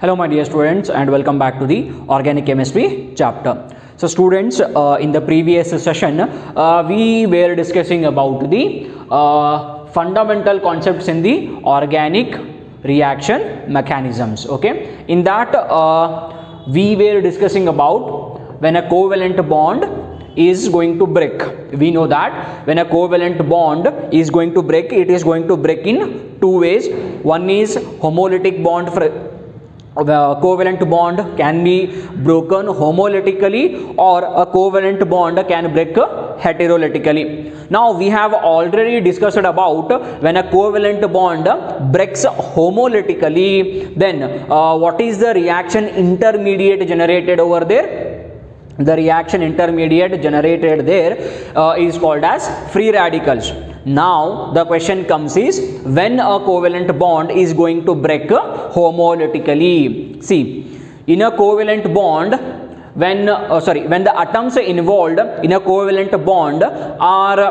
Hello my dear students and welcome back to the organic chemistry chapter. So students, in the previous session we were discussing about the fundamental concepts in the organic reaction mechanisms. Okay, in that we were discussing about when a covalent bond is going to break. We know that when a covalent bond is going to break, it is going to break in two ways. One is homolytic bond. The covalent bond can be broken homolytically, or a covalent bond can break heterolytically. Now we have already discussed about when a covalent bond breaks homolytically, then what is the reaction intermediate generated over there? The reaction intermediate generated there is called as free radicals. Now the question comes is, when a covalent bond is going to break homolytically. See, in a covalent bond, when the atoms involved in a covalent bond are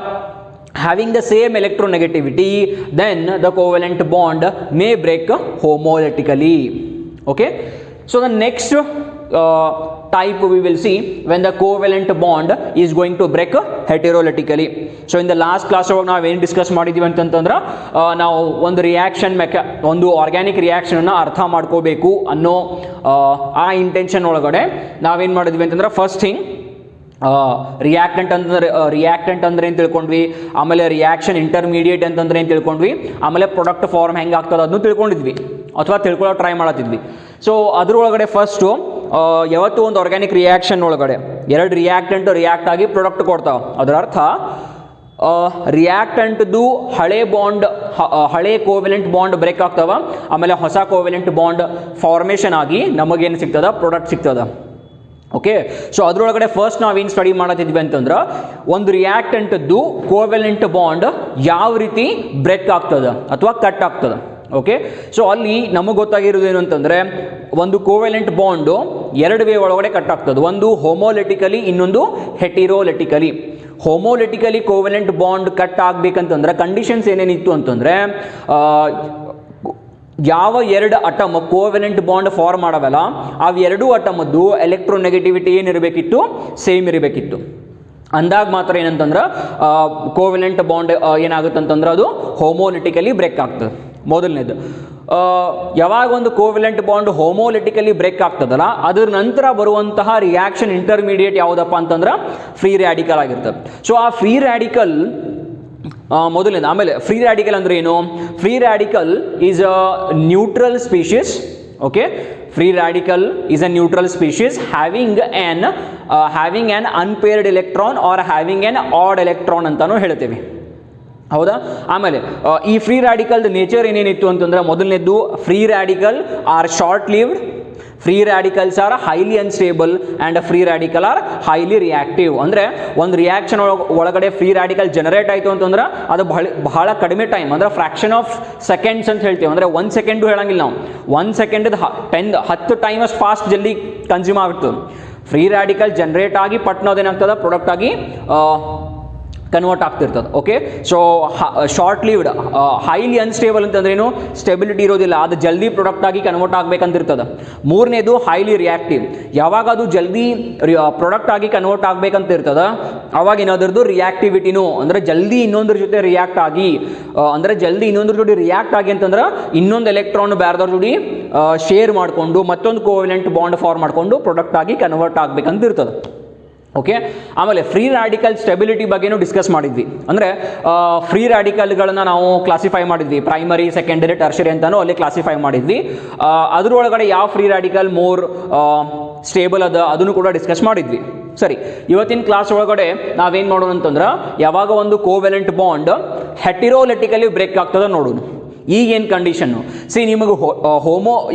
having the same electronegativity, then the covalent bond may break homolytically. Okay, so the next type we will see when the covalent bond is going to break heterolytically. So in the last class ನಾವು ಏನು discuss ಮಾಡಿದ್ದೀವಿ ಅಂತಂತಂದ್ರೆ ನಾವು ಒಂದು reaction ಒಂದು organic reaction ಅನ್ನು ಅರ್ಥ ಮಾಡ್ಕೋಬೇಕು ಅನ್ನೋ ಆ ಇಂಟೆನ್ಷನ್ ಒಳಗಡೆ ನಾವೇನು ಮಾಡಿದ್ವಿ ಅಂತಂದ್ರೆ ಫಸ್ಟ್ ಥಿಂಗ್ ರಿಯಾಕ್ಟೆಂಟ್ ಅಂದ್ರೆ ಏನು ತಿಳ್ಕೊಂಡ್ವಿ, ಆಮೇಲೆ ರಿಯಾಕ್ಷನ್ ಇಂಟರ್ಮೀಡಿಯೇಟ್ ಅಂತಂದ್ರೆ ಏನು ತಿಳ್ಕೊಂಡ್ವಿ, ಆಮೇಲೆ ಪ್ರಾಡಕ್ಟ್ ಫಾರ್ಮ್ ಹೆಂಗೆ ಆಗ್ತದೆ ಅದನ್ನು ತಿಳ್ಕೊಂಡಿದ್ವಿ ಅಥವಾ ತಿಳ್ಕೊಳ್ಳೋ ಟ್ರೈ ಮಾಡತ್ತಿದ್ವಿ. ಸೊ ಅದ್ರೊಳಗಡೆ ಫಸ್ಟು ಯಾವತ್ತು ಒಂದು ಆರ್ಗ್ಯಾನಿಕ್ ರಿಯಾಕ್ಷನ್ ಒಳಗಡೆ ಎರಡು ರಿಯಾಕ್ಟೆಂಟ್ ರಿಯಾಕ್ಟ್ ಆಗಿ ಪ್ರಾಡಕ್ಟ್ ಕೊಡ್ತಾವೆ. ಅದರ ಅರ್ಥ ರಿಯಾಕ್ಟೆಂಟ್ದು ಹಳೆ ಕೋವೆಲೆಂಟ್ ಬಾಂಡ್ ಬ್ರೇಕ್ ಆಗ್ತಾವ, ಆಮೇಲೆ ಹೊಸ ಕೋವೆಲೆಂಟ್ ಬಾಂಡ್ ಫಾರ್ಮೇಷನ್ ಆಗಿ ನಮಗೇನು ಸಿಗ್ತದ, ಪ್ರಾಡಕ್ಟ್ ಸಿಗ್ತದ. ಓಕೆ, ಸೊ ಅದರೊಳಗಡೆ ಫಸ್ಟ್ ನಾವೇನು ಸ್ಟಡಿ ಮಾಡತ್ತಿದ್ವಿ ಅಂತಂದ್ರೆ ಒಂದು ರಿಯಾಕ್ಟೆಂಟ್ದು ಕೋವೆಲೆಂಟ್ ಬಾಂಡ್ ಯಾವ ರೀತಿ ಬ್ರೇಕ್ ಆಗ್ತದ ಅಥವಾ ಕಟ್ ಆಗ್ತದ. ಓಕೆ, ಸೊ ಅಲ್ಲಿ ನಮಗೆ ಗೊತ್ತಾಗಿರೋದು ಏನು ಅಂತಂದರೆ ಒಂದು ಕೋವೆಲೆಂಟ್ ಬಾಂಡು ಎರಡು ವೇ ಒಳಗಡೆ ಕಟ್ ಆಗ್ತದೆ. ಒಂದು ಹೋಮೋಲೆಟಿಕಲಿ, ಇನ್ನೊಂದು ಹೆಟಿರೋಲೆಟಿಕಲಿ. ಹೋಮೋಲೆಟಿಕಲಿ ಕೋವೆಲೆಂಟ್ ಬಾಂಡ್ ಕಟ್ ಆಗಬೇಕಂತಂದ್ರೆ ಕಂಡೀಷನ್ಸ್ ಏನೇನಿತ್ತು ಅಂತಂದರೆ, ಯಾವ ಎರಡು ಅಟಮ್ ಕೋವೆಲೆಂಟ್ ಬಾಂಡ್ ಫಾರ್ಮ್ ಮಾಡವಲ್ಲ ಅವು ಎರಡೂ ಅಟಮದ್ದು ಎಲೆಕ್ಟ್ರೋನೆಗೆಟಿವಿಟಿ ಏನಿರಬೇಕಿತ್ತು, ಸೇಮ್ ಇರಬೇಕಿತ್ತು. ಅಂದಾಗ ಮಾತ್ರ ಏನಂತಂದ್ರೆ ಕೋವೆಲೆಂಟ್ ಬಾಂಡ್ ಏನಾಗುತ್ತಂತಂದ್ರೆ ಅದು ಹೋಮೋಲಿಟಿಕಲಿ ಬ್ರೇಕ್ ಆಗ್ತದೆ. ಮೊದಲನೇದು, ಯಾವಾಗ ಒಂದು ಕೋವೆಲೆಂಟ್ ಬಾಂಡ್ ಹೋಮೋಲಿಟಿಕಲಿ ಬ್ರೇಕ್ ಆಗ್ತದಲ್ಲ ಅದ್ರ ನಂತರ ಬರುವಂತಹ ರಿಯಾಕ್ಷನ್ ಇಂಟರ್ಮೀಡಿಯೇಟ್ ಯಾವುದಪ್ಪ ಅಂತಂದ್ರೆ ಫ್ರೀ ರ್ಯಾಡಿಕಲ್ ಆಗಿರ್ತದೆ. ಸೊ ಆ ಫ್ರೀ ರ್ಯಾಡಿಕಲ್ ಮೊದಲನೇದು. ಆಮೇಲೆ ಫ್ರೀ ರ್ಯಾಡಿಕಲ್ ಅಂದ್ರೆ ಏನು? Free radical is a neutral species. Okay, free radical is a neutral species having an unpaired electron or having an odd electron ಅಂತಾನು ಹೇಳ್ತೀವಿ. ಹೌದಾ? ಆಮೇಲೆ ಈ ಫ್ರೀ ರ್ಯಾಡಿಕಲ್ ನೇಚರ್ ಏನೇನಿತ್ತು ಅಂತಂದ್ರೆ, ಮೊದಲನೇದು free radical are short lived, free radicals are highly unstable and free radical are highly reactive. ಅಂದರೆ ಒಂದು ರಿಯಾಕ್ಷನ್ ಒಳಗಡೆ ಫ್ರೀ ರ್ಯಾಡಿಕಲ್ ಜನರೇಟ್ ಆಯಿತು ಅಂತಂದ್ರೆ ಅದು ಬಹಳ ಕಡಿಮೆ ಟೈಮ್, ಅಂದರೆ ಫ್ರಾಕ್ಷನ್ ಆಫ್ ಸೆಕೆಂಡ್ಸ್ ಅಂತ ಹೇಳ್ತೀವಿ. ಅಂದರೆ 1 ಸೆಕೆಂಡು ಹೇಳಂಗಿಲ್ಲ ನಾವು, 1 ಸೆಕೆಂಡ್ 10 ಟೈಮ್ ಅಷ್ಟು ಫಾಸ್ಟ್ ಜಲ್ದಿ ಕನ್ಸ್ಯೂಮ್ ಆಗ್ತದೆ. ಫ್ರೀ ರ್ಯಾಡಿಕಲ್ ಜನರೇಟ್ ಆಗಿ ಪಟ್ನೋದೇನಾಗ್ತದೆ, ಪ್ರಾಡಕ್ಟ್ ಆಗಿ ಕನ್ವರ್ಟ್ ಆಗ್ತಿರ್ತದೆ. Okay, so short lived, highly unstable ಅಂತಂದ್ರೇನು, ಸ್ಟೆಬಿಲಿಟಿ ಇರೋದಿಲ್ಲ, ಅದು ಜಲ್ದಿ ಪ್ರಾಡಕ್ಟ್ ಆಗಿ ಕನ್ವರ್ಟ್ ಆಗ್ಬೇಕಂತಿರ್ತದೆ. ಮೂರನೇದು ಹೈಲಿ ರಿಯಾಕ್ಟಿವ್, ಯಾವಾಗ ಅದು ಜಲ್ದಿ ಪ್ರಾಡಕ್ಟ್ ಆಗಿ ಕನ್ವರ್ಟ್ ಆಗ್ಬೇಕಂತ ಇರ್ತದೆ ಅವಾಗ ಏನಾದ್ರದ್ದು ರಿಯಾಕ್ಟಿವಿಟಿನೂ, ಅಂದರೆ ಜಲ್ದಿ ಇನ್ನೊಂದ್ರ ಜೊತೆ ರಿಯಾಕ್ಟ್ ಆಗಿ, ಅಂದರೆ ಜಲ್ದಿ ಇನ್ನೊಂದ್ರ ಜೊತೆ ರಿಯಾಕ್ಟ್ ಆಗಿ ಅಂತಂದ್ರೆ ಇನ್ನೊಂದು ಎಲೆಕ್ಟ್ರಾನ್ ಬೇರೆದವ್ರ ಜೊತೆ ಶೇರ್ ಮಾಡಿಕೊಂಡು ಮತ್ತೊಂದು ಕೋವೆಲೆಂಟ್ ಬಾಂಡ್ ಫಾರ್ಮ್ ಮಾಡಿಕೊಂಡು ಪ್ರಾಡಕ್ಟ್ ಆಗಿ ಕನ್ವರ್ಟ್ ಆಗ್ಬೇಕಂತ ಇರ್ತದೆ. ಓಕೆ, ಆಮೇಲೆ ಫ್ರೀ ರ್ಯಾಡಿಕಲ್ ಸ್ಟೆಬಿಲಿಟಿ ಬಗ್ಗೆನೂ ಡಿಸ್ಕಸ್ ಮಾಡಿದ್ವಿ. ಅಂದರೆ ಫ್ರೀ ರ್ಯಾಡಿಕಲ್ಗಳನ್ನು ನಾವು ಕ್ಲಾಸಿಫೈ ಮಾಡಿದ್ವಿ, ಪ್ರೈಮರಿ, ಸೆಕೆಂಡರಿ, ಟರ್ಷರಿ ಅಂತಾನು ಅಲ್ಲಿ ಕ್ಲಾಸಿಫೈ ಮಾಡಿದ್ವಿ. ಅದರೊಳಗಡೆ ಯಾವ ಫ್ರೀ ರ್ಯಾಡಿಕಲ್ ಮೋರ್ ಸ್ಟೇಬಲ್ ಅದನ್ನು ಕೂಡ ಡಿಸ್ಕಸ್ ಮಾಡಿದ್ವಿ. ಸರಿ, ಇವತ್ತಿನ ಕ್ಲಾಸ್ ಒಳಗಡೆ ನಾವೇನು ಮಾಡೋಣ ಅಂತಂದ್ರೆ, ಯಾವಾಗ ಒಂದು ಕೋವೆಲೆಂಟ್ ಬಾಂಡ್ ಹೆಟಿರೋಲೆಟಿಕಲಿ ಬ್ರೇಕ್ ಆಗ್ತದೆ ನೋಡೋಣ. ಈಗೇನು ಕಂಡೀಷನ್ನು, ಸಿ ನಿಮಗೆ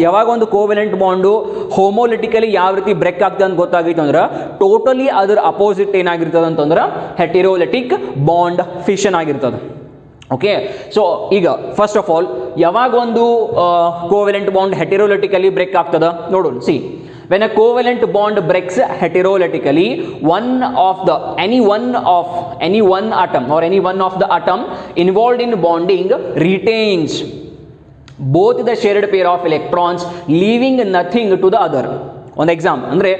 ಯಾವಾಗ ಒಂದು ಕೋವೆಲೆಂಟ್ ಬಾಂಡು ಹೋಮೋಲಿಟಿಕಲಿ ಯಾವ ರೀತಿ ಬ್ರೇಕ್ ಆಗ್ತದೆ ಅಂತ ಗೊತ್ತಾಗಿತ್ತು ಅಂದ್ರೆ ಟೋಟಲಿ ಅದರ ಅಪೋಸಿಟ್ ಏನಾಗಿರ್ತದೆ ಅಂತಂದ್ರೆ ಹೆಟಿರೋಲೆಟಿಕ್ ಬಾಂಡ್ ಫಿಷನ್ ಆಗಿರ್ತದೆ. ಓಕೆ, ಸೊ ಈಗ ಫಸ್ಟ್ ಆಫ್ ಆಲ್ ಯಾವಾಗ ಒಂದು ಕೋವೆಲೆಂಟ್ ಬಾಂಡ್ ಹೆಟಿರೋಲೆಟಿಕಲಿ ಬ್ರೇಕ್ ಆಗ್ತದೆ ನೋಡೋಣ. C, when a covalent bond breaks heterolytically, any one atom or any one of the atom involved in bonding retains both the shared pair of electrons leaving nothing to the other. ಒಂದು exam ಅಂದರೆ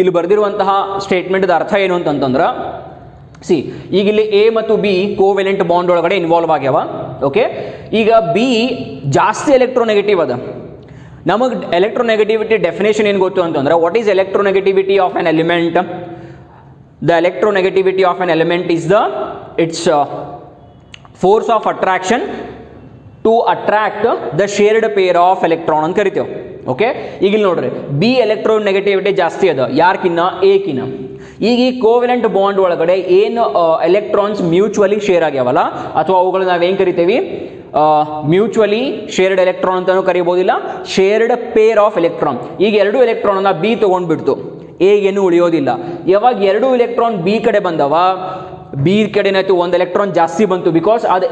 ಇಲ್ಲಿ ಬರೆದಿರುವಂತಹ statement ಅರ್ಥ ಏನು ಅಂತಂದ್ರೆ, C ಈಗ ಇಲ್ಲಿ A ಮತ್ತು ಬಿ ಕೋವೆಲೆಂಟ್ ಬಾಂಡ್ ಒಳಗಡೆ ಇನ್ವಾಲ್ವ್ ಆಗ್ಯಾವ. ಓಕೆ, ಈಗ ಬಿ ಜಾಸ್ತಿ ಎಲೆಕ್ಟ್ರೋನೆಗೆಟಿವ್ ಅದ. ನಮಗೆ ಎಲೆಕ್ಟ್ರೋನೆಗೆಟಿವಿಟಿ ಡೆಫಿನೇಷನ್ ಏನು ಗೊತ್ತು ಅಂತಂದ್ರೆ, what is electronegativity of an element? The electronegativity of an element is its force of attraction to attract the shared pair of electron ಅಂತ ಕರಿತೇವೆ. ಓಕೆ, ಈಗ ಇಲ್ಲಿ ನೋಡ್ರಿ, ಬಿ ಎಲೆಕ್ಟ್ರೋನೆಗೆಟಿವಿಟಿ ಜಾಸ್ತಿ ಅದ ಯಾರ್ಕಿನ್ನ? ಎ ಕಿನ್ನ. ಈಗ ಈ ಕೋವೆಲೆಂಟ್ ಬಾಂಡ್ ಒಳಗಡೆ ಏನು ಎಲೆಕ್ಟ್ರಾನ್ಸ್ ಮ್ಯೂಚುವಲಿ ಶೇರ್ ಆಗ್ಯಾವಲ್ಲ, ಅಥವಾ ಅವುಗಳು ನಾವೇನು ಕರಿತೇವೆ? ಮ್ಯೂಚುವಲಿ ಶೇರ್ಡ್ ಎಲೆಕ್ಟ್ರಾನ್ ಅಂತಾನು ಕರಿಬೋದಿಲ್ಲ, ಶೇರ್ಡ್ ಪೇರ್ ಆಫ್ ಎಲೆಕ್ಟ್ರಾನ್. ಈಗ ಎರಡು ಎಲೆಕ್ಟ್ರಾನ್ ಬಿ ತೊಗೊಂಡ್ಬಿಡ್ತು, ಎಗೇನು ಉಳಿಯೋದಿಲ್ಲ. ಯಾವಾಗ ಎರಡು ಎಲೆಕ್ಟ್ರಾನ್ ಬಿ ಕಡೆ ಬಂದವ, ಬಿ ಕಡೆ ಏನಾಯ್ತು? ಒಂದು ಎಲೆಕ್ಟ್ರಾನ್ ಜಾಸ್ತಿ ಬಂತು, ಬಿಕಾಸ್ ಅದು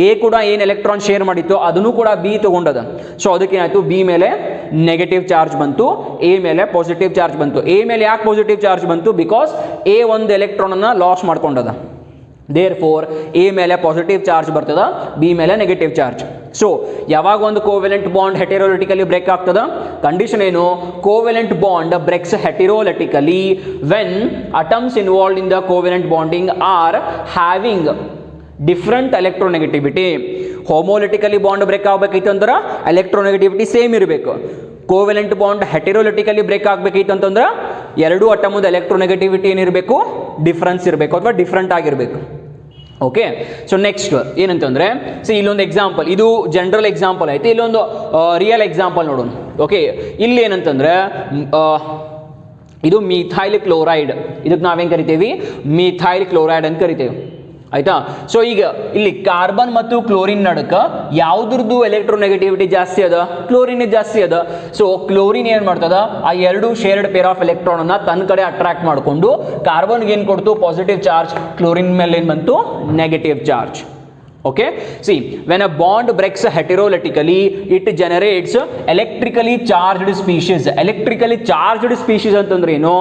ಎ ಕೂಡ ಏನು ಎಲೆಕ್ಟ್ರಾನ್ ಶೇರ್ ಮಾಡಿತ್ತು ಅದನ್ನು ಕೂಡ ಬಿ ತಗೊಂಡದ. ಸೊ ಅದಕ್ಕೇನಾಯ್ತು? ಬಿ ಮೇಲೆ ನೆಗೆಟಿವ್ ಚಾರ್ಜ್ ಬಂತು, ಎ ಮೇಲೆ ಪಾಸಿಟಿವ್ ಚಾರ್ಜ್ ಬಂತು. ಎ ಮೇಲೆ ಯಾಕೆ ಪಾಸಿಟಿವ್ ಚಾರ್ಜ್ ಬಂತು? ಬಿಕಾಸ್ ಎ ಒಂದು ಎಲೆಕ್ಟ್ರಾನ್ ಅನ್ನ ಲಾಸ್ ಮಾಡ್ಕೊಂಡದ. ದೇರ್ ಫೋರ್ ಎ ಮೇಲೆ ಪಾಸಿಟಿವ್ ಚಾರ್ಜ್ ಬರ್ತದ, ಬಿ ಮೇಲೆ ನೆಗೆಟಿವ್ ಚಾರ್ಜ್. ಸೊ ಯಾವಾಗ ಒಂದು ಕೋವೆಲೆಂಟ್ ಬಾಂಡ್ ಹೆಟೆರೋಲಿಟಿಕಲಿ ಬ್ರೇಕ್ ಆಗ್ತದ? ಕಂಡೀಷನ್ ಏನು? Covalent bond breaks heterolytically when atoms involved in the covalent bonding are having different electronegativity. Homolytically bond break ಆಗಬೇಕೈತೆ ಅಂದ್ರೆ electronegativity same ಇರಬೇಕು. Covalent bond heterolytically break ಆಗಬೇಕೈತೆ ಅಂತಂದ್ರೆ ಎರಡು ಅಟಮದ electronegativity ಏನಿರಬೇಕು? Difference ಇರಬೇಕು ಅಥವಾ different ಆಗಿರಬೇಕು. ಓಕೆ, ಸೊ ನೆಕ್ಸ್ಟ್ ಏನಂತಂದ್ರೆ, ಇಲ್ಲೊಂದು ಎಕ್ಸಾಂಪಲ್, ಇದು ಜನರಲ್ ಎಕ್ಸಾಂಪಲ್ ಐತೆ, ಇಲ್ಲೊಂದು ರಿಯಲ್ ಎಕ್ಸಾಂಪಲ್ ನೋಡೋಣ. ಓಕೆ, ಇಲ್ಲಿ ಏನಂತಂದ್ರೆ ಇದು ಮಿಥೈಲ್ ಕ್ಲೋರೈಡ್, ಇದಕ್ಕೆ ನಾವೇನು ಕರಿತೇವೆ? ಮಿಥೈಲ್ ಕ್ಲೋರೈಡ್ ಅಂತ ಕರಿತೇವೆ. ಆಯ್ತಾ? ಸೊ ಈಗ ಇಲ್ಲಿ ಕಾರ್ಬನ್ ಮತ್ತು ಕ್ಲೋರಿನ್ ನಡಕ ಯಾವುದ್ರದ್ದು ಎಲೆಕ್ಟ್ರೋನೆಗೆಟಿವಿಟಿ ಜಾಸ್ತಿ ಅದ? ಕ್ಲೋರಿನ್ ಜಾಸ್ತಿ ಅದ. ಸೊ ಕ್ಲೋರಿನ್ ಏನು ಮಾಡ್ತದ? ಆ ಎರಡು ಶೇರ್ಡ್ ಪೇರ್ ಆಫ್ ಎಲೆಕ್ಟ್ರಾನ್ ಅನ್ನ ತನ್ನ ಕಡೆ ಅಟ್ರಾಕ್ಟ್ ಮಾಡಿಕೊಂಡು ಕಾರ್ಬನ್ಗೆ ಏನು ಕೊಡ್ತು? Positive charge. ಕ್ಲೋರಿನ್ ಮೇಲೆ ಏನು ಬಂತು? Negative charge. Okay, see, when a bond breaks heterolytically, it generates electrically charged species. Electrically charged species ಅಂತಂದ್ರೆ ಏನು?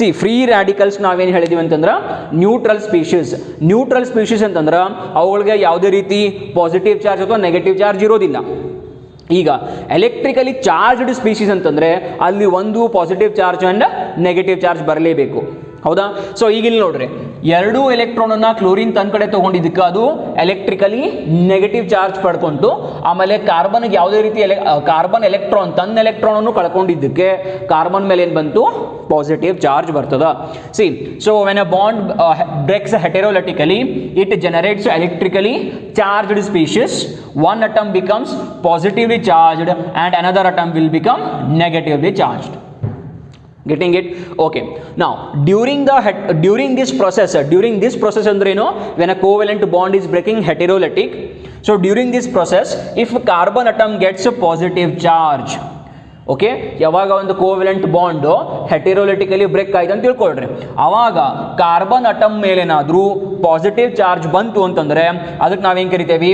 See, free radicals ನಾವೇನು ಹೇಳಿದೀವಿ ಅಂತಂದ್ರೆ ನ್ಯೂಟ್ರಲ್ ಸ್ಪೀಷೀಸ್. ನ್ಯೂಟ್ರಲ್ ಸ್ಪೀಷೀಸ್ ಅಂತಂದ್ರೆ ಅವುಗಳಿಗೆ ಯಾವುದೇ ರೀತಿ ಪಾಸಿಟಿವ್ ಚಾರ್ಜ್ ಅಥವಾ ನೆಗೆಟಿವ್ ಚಾರ್ಜ್ ಇರೋದಿಲ್ಲ. ಈಗ ಎಲೆಕ್ಟ್ರಿಕಲಿ ಚಾರ್ಜ್ಡ್ ಸ್ಪೀಷೀಸ್ ಅಂತಂದ್ರೆ ಅಲ್ಲಿ ಒಂದು positive charge and negative charge ಬರಲೇಬೇಕು. ಹೌದಾ? ಸೊ ಈಗ ಇಲ್ಲಿ ನೋಡ್ರಿ, ಎರಡು ಎಲೆಕ್ಟ್ರಾನ್ ಅನ್ನ ಕ್ಲೋರಿನ್ ತನ್ನ ಕಡೆ ತಗೊಂಡಿದ್ದಕ್ಕೆ ಅದು ಎಲೆಕ್ಟ್ರಿಕಲಿ ನೆಗೆಟಿವ್ ಚಾರ್ಜ್ ಪಡ್ಕೊಂಡು, ಆಮೇಲೆ ಕಾರ್ಬನ್ಗೆ ಯಾವುದೇ ರೀತಿ ಕಾರ್ಬನ್ ಎಲೆಕ್ಟ್ರಾನ್ ತನ್ನ ಎಲೆಕ್ಟ್ರಾನ್ ಅನ್ನು ಕಳ್ಕೊಂಡಿದ್ದಕ್ಕೆ ಕಾರ್ಬನ್ ಮೇಲೆ ಏನು ಬಂತು? ಪಾಸಿಟಿವ್ ಚಾರ್ಜ್ ಬರ್ತದ. See, so when a bond breaks heterolytically it generates electrically charged species. One atom becomes positively charged and another atom will become negatively charged. Getting it? Okay. Now during this process andreno, when a covalent bond is breaking heterolytic, so during this process if carbon atom gets a positive charge, okay, ಯಾವಾಗ ಒಂದು covalent bond heterolytically break ಆಯ್ತು ಅಂತ ತಿಳ್ಕೊಳ್ರಿ, ಆವಾಗ carbon atom ಮೇಲೇನಾದ್ರೂ positive charge ಬಂತು ಅಂತಂದ್ರೆ ಅದಕ್ಕೆ ನಾವೇನು ಕರಿತೇವೆ?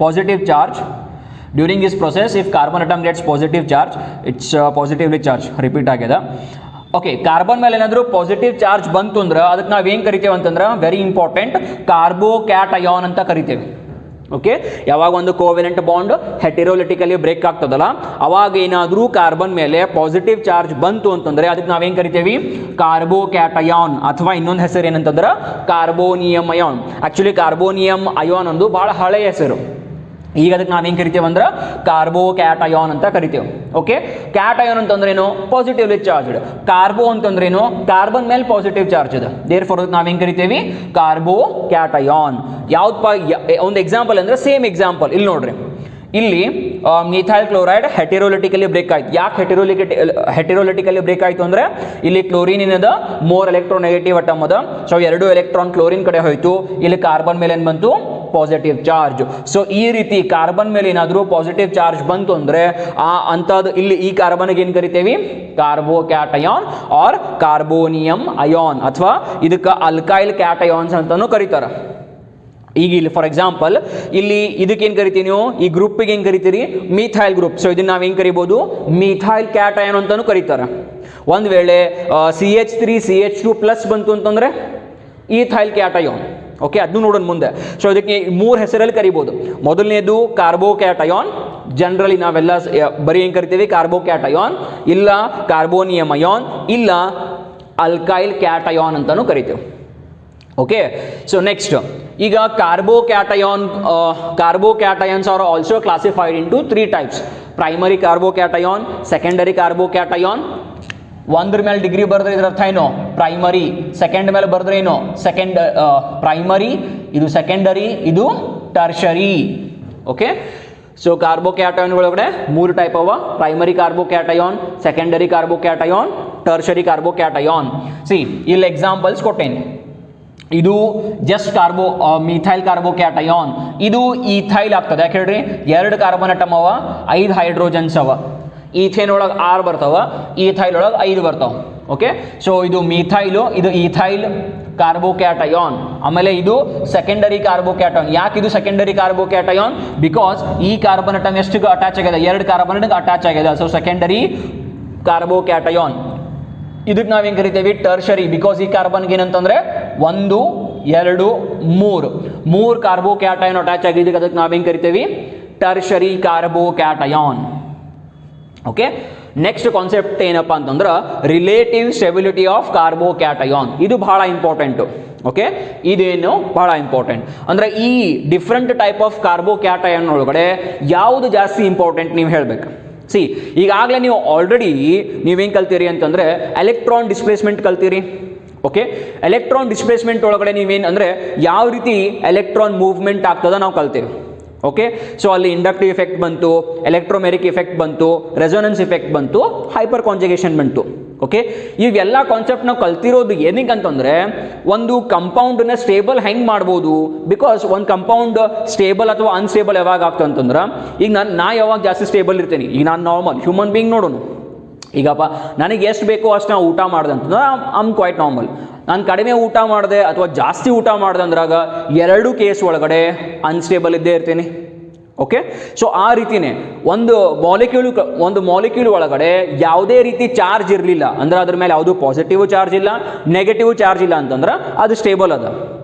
Positive charge. During this process if carbon atom gets positive charge, it's positively charge. Repeat ಆಗ್ಯದ. ಓಕೆ, ಕಾರ್ಬನ್ ಮೇಲೆ ಏನಾದರೂ ಪಾಸಿಟಿವ್ ಚಾರ್ಜ್ ಬಂತು ಅಂದ್ರೆ ಅದಕ್ಕೆ ನಾವೇನು ಕರಿತೇವೆ ಅಂತಂದ್ರೆ, ವೆರಿ ಇಂಪಾರ್ಟೆಂಟ್, ಕಾರ್ಬೋಕ್ಯಾಟಯಾನ್ ಅಂತ ಕರಿತೇವೆ. ಓಕೆ, ಯಾವಾಗ ಒಂದು ಕೋವೆಲೆಂಟ್ ಬಾಂಡ್ ಹೆಟೆರೋಲಿಟಿಕಲಿ ಬ್ರೇಕ್ ಆಗ್ತದಲ್ಲ, ಅವಾಗ ಏನಾದರೂ ಕಾರ್ಬನ್ ಮೇಲೆ ಪಾಸಿಟಿವ್ ಚಾರ್ಜ್ ಬಂತು ಅಂತಂದ್ರೆ ಅದಕ್ಕೆ ನಾವೇನು ಕರಿತೇವೆ? ಕಾರ್ಬೋಕ್ಯಾಟಯಾನ್, ಅಥವಾ ಇನ್ನೊಂದು ಹೆಸರು ಏನಂತಂದ್ರೆ ಕಾರ್ಬೋನಿಯಂ ಅಯಾನ್. ಆಕ್ಚುಲಿ ಕಾರ್ಬೋನಿಯಂ ಅಯಾನ್ ಒಂದು ಬಹಳ ಹಳೆಯ ಹೆಸರು. ಈಗ ಅದಕ್ಕೆ ನಾವೇನು ಕರಿತೇವೆ ಅಂದ್ರೆ ಕಾರ್ಬೋಕ್ಯಾಟಯಾನ್ ಅಂತ ಕರಿತೇವೆ. ಓಕೆ, ಕ್ಯಾಟಯಾನ್ ಅಂತಂದ್ರೆ ಏನು? Positively charged. ಕಾರ್ಬೋ ಅಂತಂದ್ರೆ ಏನು? ಕಾರ್ಬನ್ ಮೇಲೆ ಪಾಸಿಟಿವ್ ಚಾರ್ಜ್ ಇದೆ. ದೇರ್ ಫಾರ್ ನಾವೇನು ಕರಿತೇವೆ? ಕಾರ್ಬೋಕ್ಯಾಟಯಾನ್. ಯಾವ್ದು ಒಂದು ಎಕ್ಸಾಂಪಲ್ ಅಂದ್ರೆ ಸೇಮ್ ಎಕ್ಸಾಂಪಲ್ ಇಲ್ಲಿ ನೋಡ್ರಿ. ಇಲ್ಲಿ ಮಿಥೈಲ್ ಕ್ಲೋರೈಡ್ ಹೆಟೆರೋಲಿಟಿಕಲಿ ಬ್ರೇಕ್ ಆಯ್ತು. ಯಾಕೆ ಹೆಟೆರೋಲಿಟಿಕಲಿ ಬ್ರೇಕ್ ಆಯ್ತು ಅಂದ್ರೆ ಇಲ್ಲಿ ಕ್ಲೋರಿನ್ ಏನದ ಮೋರ್ ಎಲೆಕ್ಟ್ರೋನೆಗೆಟಿವ್ ಅಟಮ್ ಅದ. ಸೊ ಎರಡು ಎಲೆಕ್ಟ್ರಾನ್ ಕ್ಲೋರಿನ್ ಕಡೆ ಹೋಯ್ತು, ಇಲ್ಲಿ ಕಾರ್ಬನ್ ಮೇಲೆ ಏನು ಬಂತು? Positive charge. ಸೊ ಈ ರೀತಿ ಕಾರ್ಬನ್ ಮೇಲೆ ಏನಾದರೂ ಪಾಸಿಟಿವ್ ಚಾರ್ಜ್ ಬಂತು ಅಂದ್ರೆ ಅಂಥದ್ದು ಇಲ್ಲಿ ಈ ಕಾರ್ಬನ್ಗೆ ಏನು ಕರಿತೇವೆ? ಕಾರ್ಬೋಕ್ಯಾಟಯಾನ್ ಆರ್ ಕಾರ್ಬೋನಿಯಂ ಅಯಾನ್, ಅಥವಾ ಇದಕ್ಕೆ ಅಲ್ಕೈಲ್ ಕ್ಯಾಟಯಾನ್ಸ್ ಅಂತಾನೂ ಕರೀತಾರೆ. ಈಗ ಇಲ್ಲಿ ಫಾರ್ ಎಕ್ಸಾಂಪಲ್ ಇಲ್ಲಿ ಇದಕ್ಕೆ ಏನು ಕರಿತೀವಿ ನೀವು? ಈ ಗ್ರೂಪಿಗೆ ಏನು ಕರಿತೀರಿ? Methyl group. ಸೊ ಇದನ್ನ ನಾವೇನು ಕರಿಬೋದು? ಮಿಥೈಲ್ ಕ್ಯಾಟಯಾನ್ ಅಂತಾನೂ ಕರೀತಾರೆ. ಒಂದು ವೇಳೆ CH3 CH2 ಪ್ಲಸ್ ಬಂತು ಅಂತಂದ್ರೆ ಈಥೈಲ್ ಕ್ಯಾಟಯಾನ್. ಓಕೆ, ಅದನ್ನು ನೋಡೋಣ ಮುಂದೆ. ಸೊ ಇದಕ್ಕೆ 3 ಹೆಸರಲ್ಲಿ ಕರಿಬೋದು. ಮೊದಲನೇದು ಕಾರ್ಬೋಕ್ಯಾಟಯಾನ್, ಜನರಲಿ ನಾವೆಲ್ಲ ಬರೀ ಏನು ಕರಿತೀವಿ, ಕಾರ್ಬೋಕ್ಯಾಟಯಾನ್, ಇಲ್ಲ ಕಾರ್ಬೋನಿಯಂ ಅಯಾನ್, ಇಲ್ಲ ಅಲ್ಕೈಲ್ ಕ್ಯಾಟಯಾನ್ ಅಂತಾನು ಕರಿತೀವಿ. ಓಕೆ, ಸೊ ನೆಕ್ಸ್ಟ್ ಈಗ carbocations are also classified into 3 types: primary carbocation, secondary carbocation. ಒಂದ್ರ ಮೇಲೆ ಡಿಗ್ರಿ ಬರೆದ್ರೆ ಇದ್ರ ಅರ್ಥ ಏನು, ಪ್ರೈಮರಿ. ಸೆಕೆಂಡ್ ಮೇಲೆ ಬರೆದ್ರೆ ಏನು, ಪ್ರೈಮರಿ, ಇದು ಸೆಕೆಂಡರಿ, ಇದು ಟರ್ಷರಿ. ಓಕೆ, ಸೊ ಕಾರ್ಬೋಕ್ಯಾಟಯಾನ್ ಒಳಗಡೆ 3 ಟೈಪ್ ಅವ: primary carbocation, secondary carbocation, tertiary carbocation. C ಇಲ್ಲಿ ಎಕ್ಸಾಂಪಲ್ಸ್ ಕೊಟ್ಟೇನೆ. ಇದು ಜಸ್ಟ್ ಮಿಥೈಲ್ ಕಾರ್ಬೋಕ್ಯಾಟಯಾನ್, ಇದು ಈಥೈಲ್ ಆಗ್ತದೆ. ಯಾಕೆ ಹೇಳ್ರಿ, 2 ಕಾರ್ಬನ್ ಅಟಮ್ ಅವ, 5 ಹೈಡ್ರೋಜನ್ಸ್ ಅವ. ಈಥೇನ್ ಒಳಗೆ 6 ಬರ್ತಾವ, ಈಥೈಲ್ ಒಳಗೆ 5 ಬರ್ತಾವ. ಓಕೆ, ಸೊ ಇದು ಮಿಥೈಲು, ಇದು ಈಥೈಲ್ ಕಾರ್ಬೋಕ್ಯಾಟಯಾನ್. ಆಮೇಲೆ ಇದು ಸೆಕೆಂಡರಿ ಕಾರ್ಬೋಕ್ಯಾಟಯಾನ್. ಯಾಕೆ ಇದು ಸೆಕೆಂಡರಿ ಕಾರ್ಬೋಕ್ಯಾಟಯಾನ್? ಬಿಕಾಸ್ ಈ ಕಾರ್ಬನ್ ಅಟಮ್ ಎಷ್ಟು ಅಟ್ಯಾಚ್ ಆಗಿದೆ, 2 ಕಾರ್ಬನ್ ಅಟ್ಯಾಚ್ ಆಗಿದೆ. So secondary carbocation. ಇದಕ್ಕೆ ನಾವೇನು ಕರಿತೇವೆ, ಟರ್ಷರಿ. ಬಿಕಾಸ್ ಈ ಕಾರ್ಬನ್ಗೆ ಏನಂತಂದ್ರೆ 1, 2, 3 ಕಾರ್ಬೋಕ್ಯಾಟಯಾನ್ ಅಟ್ಯಾಚ್ ಆಗಿದ್ದಕ್ಕೆ ಅದಕ್ಕೆ ನಾವೇನು ಕರಿತೇವೆ, tertiary carbocation. Okay, next concept ಏನಪ್ಪ ಅಂತಂದ್ರೆ ರಿಲೇಟಿವ್ ಸ್ಟೆಬಿಲಿಟಿ ಆಫ್ ಕಾರ್ಬೋಕ್ಯಾಟಯಾನ್. ಇದು ಬಹಳ ಇಂಪಾರ್ಟೆಂಟು. ಓಕೆ, ಇದೇನು ಬಹಳ ಇಂಪಾರ್ಟೆಂಟ್ ಅಂದ್ರೆ ಈ ಡಿಫ್ರೆಂಟ್ ಟೈಪ್ ಆಫ್ ಕಾರ್ಬೋಕ್ಯಾಟಯಾನ್ ಒಳಗಡೆ ಯಾವುದು ಜಾಸ್ತಿ ಇಂಪಾರ್ಟೆಂಟ್ ನೀವು ಹೇಳಬೇಕು. ಸಿ, ಈಗಾಗಲೇ ನೀವು ಆಲ್ರೆಡಿ ನೀವೇನು ಕಲ್ತೀರಿ ಅಂತಂದರೆ ಎಲೆಕ್ಟ್ರಾನ್ ಡಿಸ್ಪ್ಲೇಸ್ಮೆಂಟ್ ಕಲ್ತೀರಿ. ಓಕೆ, ಎಲೆಕ್ಟ್ರಾನ್ ಡಿಸ್ಪ್ಲೇಸ್ಮೆಂಟ್ ಒಳಗಡೆ ನೀವೇನು ಅಂದರೆ ಯಾವ ರೀತಿ ಎಲೆಕ್ಟ್ರಾನ್ ಮೂವ್ಮೆಂಟ್ ಆಗ್ತದ ನಾವು ಕಲ್ತೀವಿ. ಓಕೆ, ಸೊ ಅಲ್ಲಿ ಇಂಡಕ್ಟಿವ್ ಎಫೆಕ್ಟ್ ಬಂತು, ಎಲೆಕ್ಟ್ರೋಮೆರಿಕ್ ಎಫೆಕ್ಟ್ ಬಂತು, ರೆಸೋನೆನ್ಸ್ ಎಫೆಕ್ಟ್ ಬಂತು, ಹೈಪರ್ ಕಾಂಜುಗೇಷನ್ ಬಂತು. ಓಕೆ, ಇವೆಲ್ಲ ಕಾನ್ಸೆಪ್ಟ್ ನಾವು ಕಲ್ತಿರೋದು ಏನಕ್ಕೆ ಅಂತಂದರೆ ಒಂದು ಕಂಪೌಂಡನ್ನ ಸ್ಟೇಬಲ್ ಹೆಂಗೆ ಮಾಡ್ಬೋದು. ಬಿಕಾಸ್ ಒಂದು ಕಂಪೌಂಡ್ ಸ್ಟೇಬಲ್ ಅಥವಾ ಅನ್ಸ್ಟೇಬಲ್ ಯಾವಾಗ ಆಗ್ತದೆ ಅಂತಂದ್ರೆ, ಈಗ ನಾ ಯಾವಾಗ ಜಾಸ್ತಿ ಸ್ಟೇಬಲ್ ಇರ್ತೀನಿ, ಈಗ ನಾನು ನಾರ್ಮಲ್ ಹ್ಯೂಮನ್ ಬೀಯಿಂಗ್ ನೋಡೋಣ. ಈಗಪ್ಪ ನನಗೆ ಎಷ್ಟು ಬೇಕೋ ಅಷ್ಟು ನಾವು ಊಟ ಮಾಡಿದೆ ಅಂತಂದ್ರೆ ಐಮ್ ಕ್ವೈಟ್ ನಾರ್ಮಲ್. ನಾನು ಕಡಿಮೆ ಊಟ ಮಾಡಿದೆ ಅಥವಾ ಜಾಸ್ತಿ ಊಟ ಮಾಡಿದೆ ಅಂದ್ರಾಗ 2 ಕೇಸ್ ಒಳಗಡೆ ಅನ್ಸ್ಟೇಬಲ್ ಇದ್ದೇ ಇರ್ತೀನಿ. ಓಕೆ, ಸೊ ಆ ರೀತಿಯೇ ಒಂದು ಮಾಲಿಕ್ಯೂಲ್ ಒಳಗಡೆ ಯಾವುದೇ ರೀತಿ ಚಾರ್ಜ್ ಇರಲಿಲ್ಲ ಅಂದ್ರೆ ಅದ್ರ ಮೇಲೆ ಯಾವುದು ಪಾಸಿಟಿವ್ ಚಾರ್ಜ್ ಇಲ್ಲ, ನೆಗೆಟಿವ್ ಚಾರ್ಜ್ ಇಲ್ಲ ಅಂತಂದ್ರೆ ಅದು ಸ್ಟೇಬಲ್ ಅದ.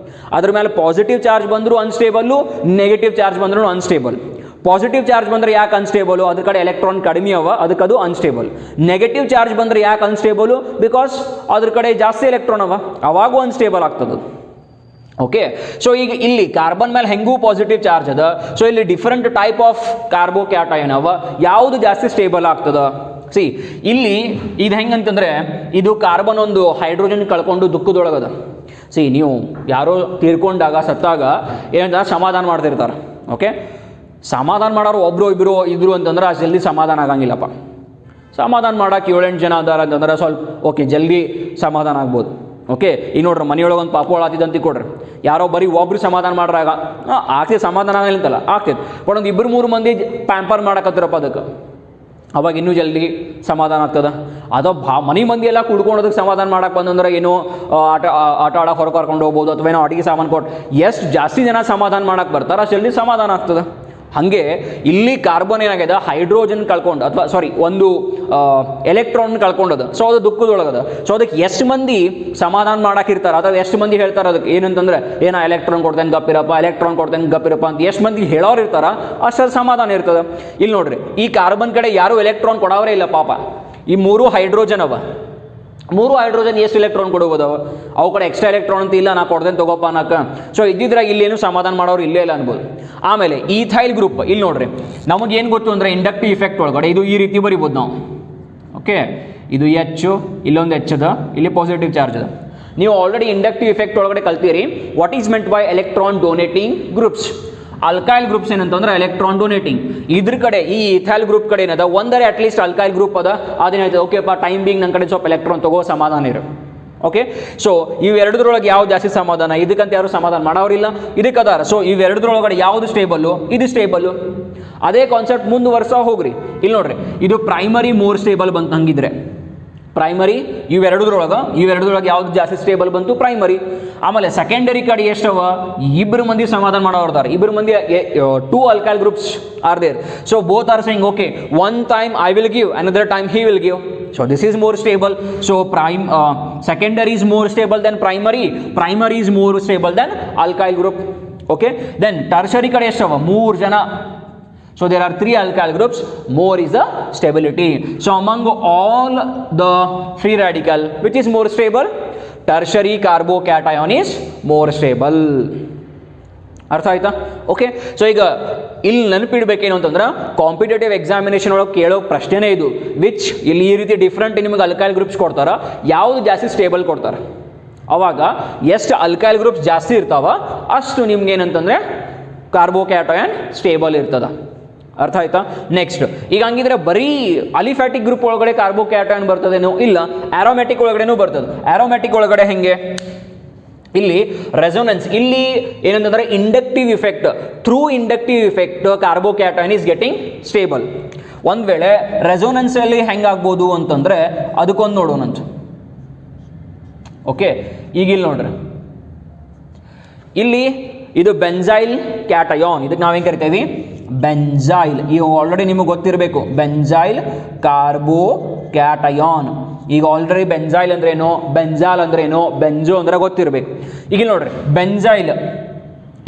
ಅದ್ರ ಮೇಲೆ ಪಾಸಿಟಿವ್ ಚಾರ್ಜ್ ಬಂದರೂ ಅನ್ಸ್ಟೇಬಲ್ಲು, ನೆಗೆಟಿವ್ ಚಾರ್ಜ್ ಬಂದರೂ ಅನ್ಸ್ಟೇಬಲ್. ಪಾಸಿಟಿವ್ ಚಾರ್ಜ್ ಬಂದರೆ ಯಾಕೆ ಅನ್ಸ್ಟೇಬಲು, ಅದ್ರ ಕಡೆ ಎಲೆಕ್ಟ್ರಾನ್ ಕಡಿಮೆ ಅವ, ಅದಕ್ಕೆ ಅದು ಅನ್ಸ್ಟೇಬಲ್. ನೆಗೆಟಿವ್ ಚಾರ್ಜ್ ಬಂದರೆ ಯಾಕೆ ಅನ್ಸ್ಟೇಬಲು, ಬಿಕಾಸ್ ಅದ್ರ ಕಡೆ ಜಾಸ್ತಿ ಎಲೆಕ್ಟ್ರಾನ್ ಅವ, ಅವಾಗೂ ಅನ್ಸ್ಟೇಬಲ್ ಆಗ್ತದೆ. ಓಕೆ, ಸೊ ಈಗ ಇಲ್ಲಿ ಕಾರ್ಬನ್ ಮೇಲೆ ಹೆಂಗೂ ಪಾಸಿಟಿವ್ ಚಾರ್ಜ್ ಅದ. ಸೊ ಇಲ್ಲಿ ಡಿಫರೆಂಟ್ ಟೈಪ್ ಆಫ್ ಕಾರ್ಬೋಕ್ಯಾಟಯಾನ್ ಅವ, ಯಾವುದು ಜಾಸ್ತಿ ಸ್ಟೇಬಲ್ ಆಗ್ತದ. ಸಿ ಇಲ್ಲಿ ಇದು ಹೆಂಗಂತಂದ್ರೆ, ಇದು ಕಾರ್ಬನ್ ಒಂದು ಹೈಡ್ರೋಜನ್ ಕಳ್ಕೊಂಡು ದುಃಖದೊಳಗದ. ಸಿ ನೀವು ಯಾರೋ ತೀರ್ಕೊಂಡಾಗ ಸತ್ತಾಗ ಏನಂತ ಸಮಾಧಾನ ಮಾಡ್ತಿರ್ತಾರೆ. ಓಕೆ, ಸಮಾಧಾನ ಮಾಡೋರು ಒಬ್ಬರು ಇದ್ರು ಅಂತಂದ್ರೆ ಅಷ್ಟು ಜಲ್ದಿ ಸಮಾಧಾನ ಆಗಂಗಿಲ್ಲಪ್ಪ. ಸಮಾಧಾನ ಮಾಡೋಕೆ 7-8 ಜನ ಅದಾರ ಅಂತಂದ್ರೆ ಸ್ವಲ್ಪ ಓಕೆ ಜಲ್ದಿ ಸಮಾಧಾನ ಆಗ್ಬೋದು. ಓಕೆ, ಈಗ ನೋಡ್ರಿ ಮನೆಯೊಳಗೆ ಒಂದು ಪಾಪು ಆತಿದಂತ ಕೊಡ್ರಿ, ಯಾರೋ ಬರೀ ಒಬ್ರು ಸಮಾಧಾನ ಮಾಡ್ರಾಗ ಆಗ್ತದೆ, ಸಮಾಧಾನ ಆಗಲಿಂತಲ್ಲ ಆಗ್ತದೆ. ಬಟ್ ಒಂದು 2-3 ಮಂದಿ ಪ್ಯಾಂಪರ್ ಮಾಡಕತ್ತಿರಪ್ಪ ಅದಕ್ಕೆ, ಅವಾಗ ಇನ್ನೂ ಜಲ್ದಿ ಸಮಾಧಾನ ಆಗ್ತದೆ. ಅದು ಮನೆ ಮಂದಿ ಎಲ್ಲ ಕುಡ್ಕೊಳೋದಕ್ಕೆ ಸಮಾಧಾನ ಮಾಡಕ್ಕೆ ಬಂದಂದ್ರೆ ಏನೋ ಆಟ ಆಡೋಕೆ ಹೊರಗೆ ಕರ್ಕೊಂಡು ಹೋಗ್ಬೋದು, ಅಥವಾ ಏನೋ ಅಡುಗೆ ಸಾಮಾನು ಕೊಟ್ಟು ಎಷ್ಟು ಜಾಸ್ತಿ ಜನ ಸಮಾಧಾನ ಮಾಡಕ್ಕೆ ಬರ್ತಾರೆ ಅಷ್ಟು ಜಲ್ದಿ ಸಮಾಧಾನ ಆಗ್ತದೆ. ಹಾಗೆ ಇಲ್ಲಿ ಕಾರ್ಬನ್ ಏನಾಗಿದೆ, ಹೈಡ್ರೋಜನ್ ಕಳ್ಕೊಂಡು ಅಥವಾ ಒಂದು ಎಲೆಕ್ಟ್ರಾನ್ ಕಳ್ಕೊಂಡದ. ಸೊ ಅದು ದುಃಖದೊಳಗದ. ಸೊ ಅದಕ್ಕೆ ಎಷ್ಟು ಮಂದಿ ಸಮಾಧಾನ ಮಾಡಾಕಿರ್ತಾರೆ ಅಥವಾ ಎಷ್ಟು ಮಂದಿ ಹೇಳ್ತಾರೆ ಅದಕ್ಕೆ ಏನಂತಂದ್ರೆ, ಎಲೆಕ್ಟ್ರಾನ್ ಕೊಡ್ತೇನೆ ಗಪ್ಪಿರಪ್ಪ, ಎಲೆಕ್ಟ್ರಾನ್ ಕೊಡ್ತೇನೆ ಗಪ್ಪಿರಪ್ಪ ಅಂತ ಎಷ್ಟು ಮಂದಿ ಹೇಳೋರು ಇರ್ತಾರ ಅಷ್ಟು ಸಮಾಧಾನ ಇರ್ತದೆ. ಇಲ್ಲಿ ನೋಡ್ರಿ, ಈ ಕಾರ್ಬನ್ ಕಡೆ ಯಾರು ಎಲೆಕ್ಟ್ರಾನ್ ಕೊಡೋರೇ ಇಲ್ಲ ಪಾಪ. ಈ 3 ಹೈಡ್ರೋಜನ್ ಅವ, 3 ಹೈಡ್ರೋಜನ್ ಎಷ್ಟು ಎಲೆಕ್ಟ್ರಾನ್ ಕೊಡೋದವ, ಅವು ಕಡೆ ಎಕ್ಸ್ಟ್ರಾ ಎಲೆಕ್ಟ್ರಾನ್ ಅಂತ ಇಲ್ಲ, ನಾ ಕೊಡ್ದೇನೆ ತಗೋಪ್ಪ ಅನ್ನಕ್ಕೆ. ಸೊ ಇದ್ದಿದ್ರಾಗ ಇಲ್ಲೇನು ಸಮಾಧಾನ ಮಾಡೋರು ಇಲ್ಲೇ ಇಲ್ಲ ಅನ್ಬೋದು. ಆಮೇಲೆ ಈಥೈಲ್ ಗ್ರೂಪ್, ಇಲ್ಲಿ ನೋಡ್ರಿ ನಮಗೆ ಏನು ಗೊತ್ತು ಅಂದರೆ ಇಂಡಕ್ಟಿವ್ ಇಫೆಕ್ಟ್ ಒಳಗಡೆ ಇದು ಈ ರೀತಿ ಬರಿಬೋದು ನಾವು. ಓಕೆ, ಇದು H, ಇಲ್ಲೊಂದು H ಅದ, ಇಲ್ಲಿ ಪಾಸಿಟಿವ್ ಚಾರ್ಜ್ ಅದ. ನೀವು ಆಲ್ರೆಡಿ ಇಂಡಕ್ಟಿವ್ ಇಫೆಕ್ಟ್ ಒಳಗಡೆ ಕಲ್ತೀರಿ what is meant by electron donating groups. Alkyl groups ಏನಂತಂದ್ರೆ ಎಲೆಕ್ಟ್ರಾನ್ ಡೊನೇಟಿಂಗ್. ಇದ್ರ ಕಡೆ ಈ ಇಥೈಲ್ ಗ್ರೂಪ್ ಕಡೆ ಏನದ ಒಂದರೆ ಅಟ್ಲೀಸ್ಟ್ ಅಲ್ಕೈಲ್ ಗ್ರೂಪ್ ಅದ, ಅದೇನೈತೆ ಓಕೆಪ್ಪ ಟೈಮ್ ಬಿಂಗ್ ನನ್ನ ಕಡೆ ಸ್ವಲ್ಪ ಎಲೆಕ್ಟ್ರಾನ್ ತಗೋ ಸಮಾಧಾನ ಇರು. ಓಕೆ, ಸೊ ಇವೆರಡರೊಳಗೆ ಯಾವ್ದು ಜಾಸ್ತಿ ಸಮಾಧಾನ, ಇದಕ್ಕಂತ ಯಾರು ಸಮಾಧಾನ ಮಾಡೋರಿಲ್ಲ, ಇದಕ್ಕೆ ಅದಾರ. ಸೊ ಇವೆರಡರೊಳಗಡೆ ಯಾವುದು ಸ್ಟೇಬಲ್ಲು, ಇದು ಸ್ಟೇಬಲ್ಲು. ಅದೇ ಕಾನ್ಸೆಪ್ಟ್ ಮುಂದುವರ್ಸ ಹೋಗ್ರಿ. ಇಲ್ಲಿ ನೋಡ್ರಿ, ಇದು ಪ್ರೈಮರಿ 3 ಸ್ಟೇಬಲ್ ಬಂತು ಹಂಗಿದ್ರೆ. ಪ್ರೈಮರಿ ಇವೆರಡರೊಳಗೆ ಯಾವ್ದು ಜಾಸ್ತಿ ಸ್ಟೇಬಲ್ ಬಂತು, ಪ್ರೈಮರಿ. ಆಮೇಲೆ ಸೆಕೆಂಡರಿ ಕಡೆ ಎಷ್ಟವ, 2 ಮಂದಿ ಸಮಾಧಾನ ಮಾಡೋರ್ದಾರ, 2 ಮಂದಿ 2 alkyl groups are there. So both are saying okay, one time I will give, another time he will give. So this is more stable. So secondary is more stable than primary. Primary is more stable than alkyl group. Okay. Then tertiary kade eshava 3 jana. So there are 3 alkyl groups. More is the stability. So among all the free radical, which is more stable? Tertiary carbocation is more stable. ಅರ್ಥ ಆಯ್ತಾ? Okay. So ಈಗ ಇಲ್ಲಿ ನೆನಪಿಡ್ಬೇಕೇನು ಅಂತಂದ್ರೆ competitive examination ಒಳಗೆ ಕೇಳೋ ಪ್ರಶ್ನೆನೇ ಇದು. Which ಇಲ್ಲಿ ಈ ರೀತಿ ಡಿಫ್ರೆಂಟ್ ನಿಮಗೆ ಅಲ್ಕೈಲ್ ಗ್ರೂಪ್ಸ್ ಕೊಡ್ತಾರ, ಯಾವುದು ಜಾಸ್ತಿ ಸ್ಟೇಬಲ್ ಕೊಡ್ತಾರೆ. ಅವಾಗ ಎಷ್ಟು ಅಲ್ಕೈಲ್ ಗ್ರೂಪ್ಸ್ ಜಾಸ್ತಿ ಇರ್ತಾವ ಅಷ್ಟು ನಿಮ್ಗೆ ಏನಂತಂದ್ರೆ ಕಾರ್ಬೋಕ್ಯಾಟಯನ್ ಸ್ಟೇಬಲ್ ಇರ್ತದ. ಅರ್ಥ ಆಯ್ತಾ? ನೆಕ್ಸ್ಟ್ ಈಗ ಹಂಗಿದ್ರೆ ಬರೀ ಅಲಿಫ್ಯಾಟಿಕ್ ಗ್ರೂಪ್ ಒಳಗಡೆ ಕಾರ್ಬೋಕ್ಯಾಟಯನ್ ಬರ್ತದೇನೋ? ಇಲ್ಲ, ಆರೋಮ್ಯಾಟಿಕ್ ಒಳಗಡೆನೂ ಬರ್ತದೆ. ಆರೋಮ್ಯಾಟಿಕ್ ಒಳಗಡೆ ಹೆಂಗೆ? ಇಲ್ಲಿ ರೆಸೋನೆನ್ಸ್, ಇಲ್ಲಿ ಏನಂತಂದ್ರೆ inductive effect, through inductive effect carbocation is getting stable. ಒಂದ್ ವೇಳೆ ರೆಸೋನೆನ್ಸ್ ಅಲ್ಲಿ ಹೆಂಗಾಗ್ಬೋದು ಅಂತಂದ್ರೆ ಅದಕ್ಕೊಂದು ನೋಡೋಣಂತ. ಓಕೆ, ಈಗ ಇಲ್ಲಿ ನೋಡ್ರಿ, ಇಲ್ಲಿ ಇದು ಬೆಂಜೈಲ್ ಕ್ಯಾಟಯಾನ್, ಇದಕ್ಕೆ ನಾವೇನು ಕರಿತೇವೆ? ಬೆಂಜೈಲ್. ಈಗ ಆಲ್ರೆಡಿ ನಿಮಗೆ ಗೊತ್ತಿರಬೇಕು ಬೆಂಜೈಲ್ ಕಾರ್ಬೋ ಕ್ಯಾಟಯಾನ್. ಈಗ ಆಲ್ರೆಡಿ ಬೆಂಜೈಲ್ ಅಂದ್ರೆ ಏನು, ಬೆಂಜಾಲ್ ಅಂದ್ರೆ ಏನು, ಬೆಂಜೋ ಅಂದ್ರೆ ಗೊತ್ತಿರಬೇಕು. ಈಗ ನೋಡ್ರಿ, ಬೆಂಜೈಲ್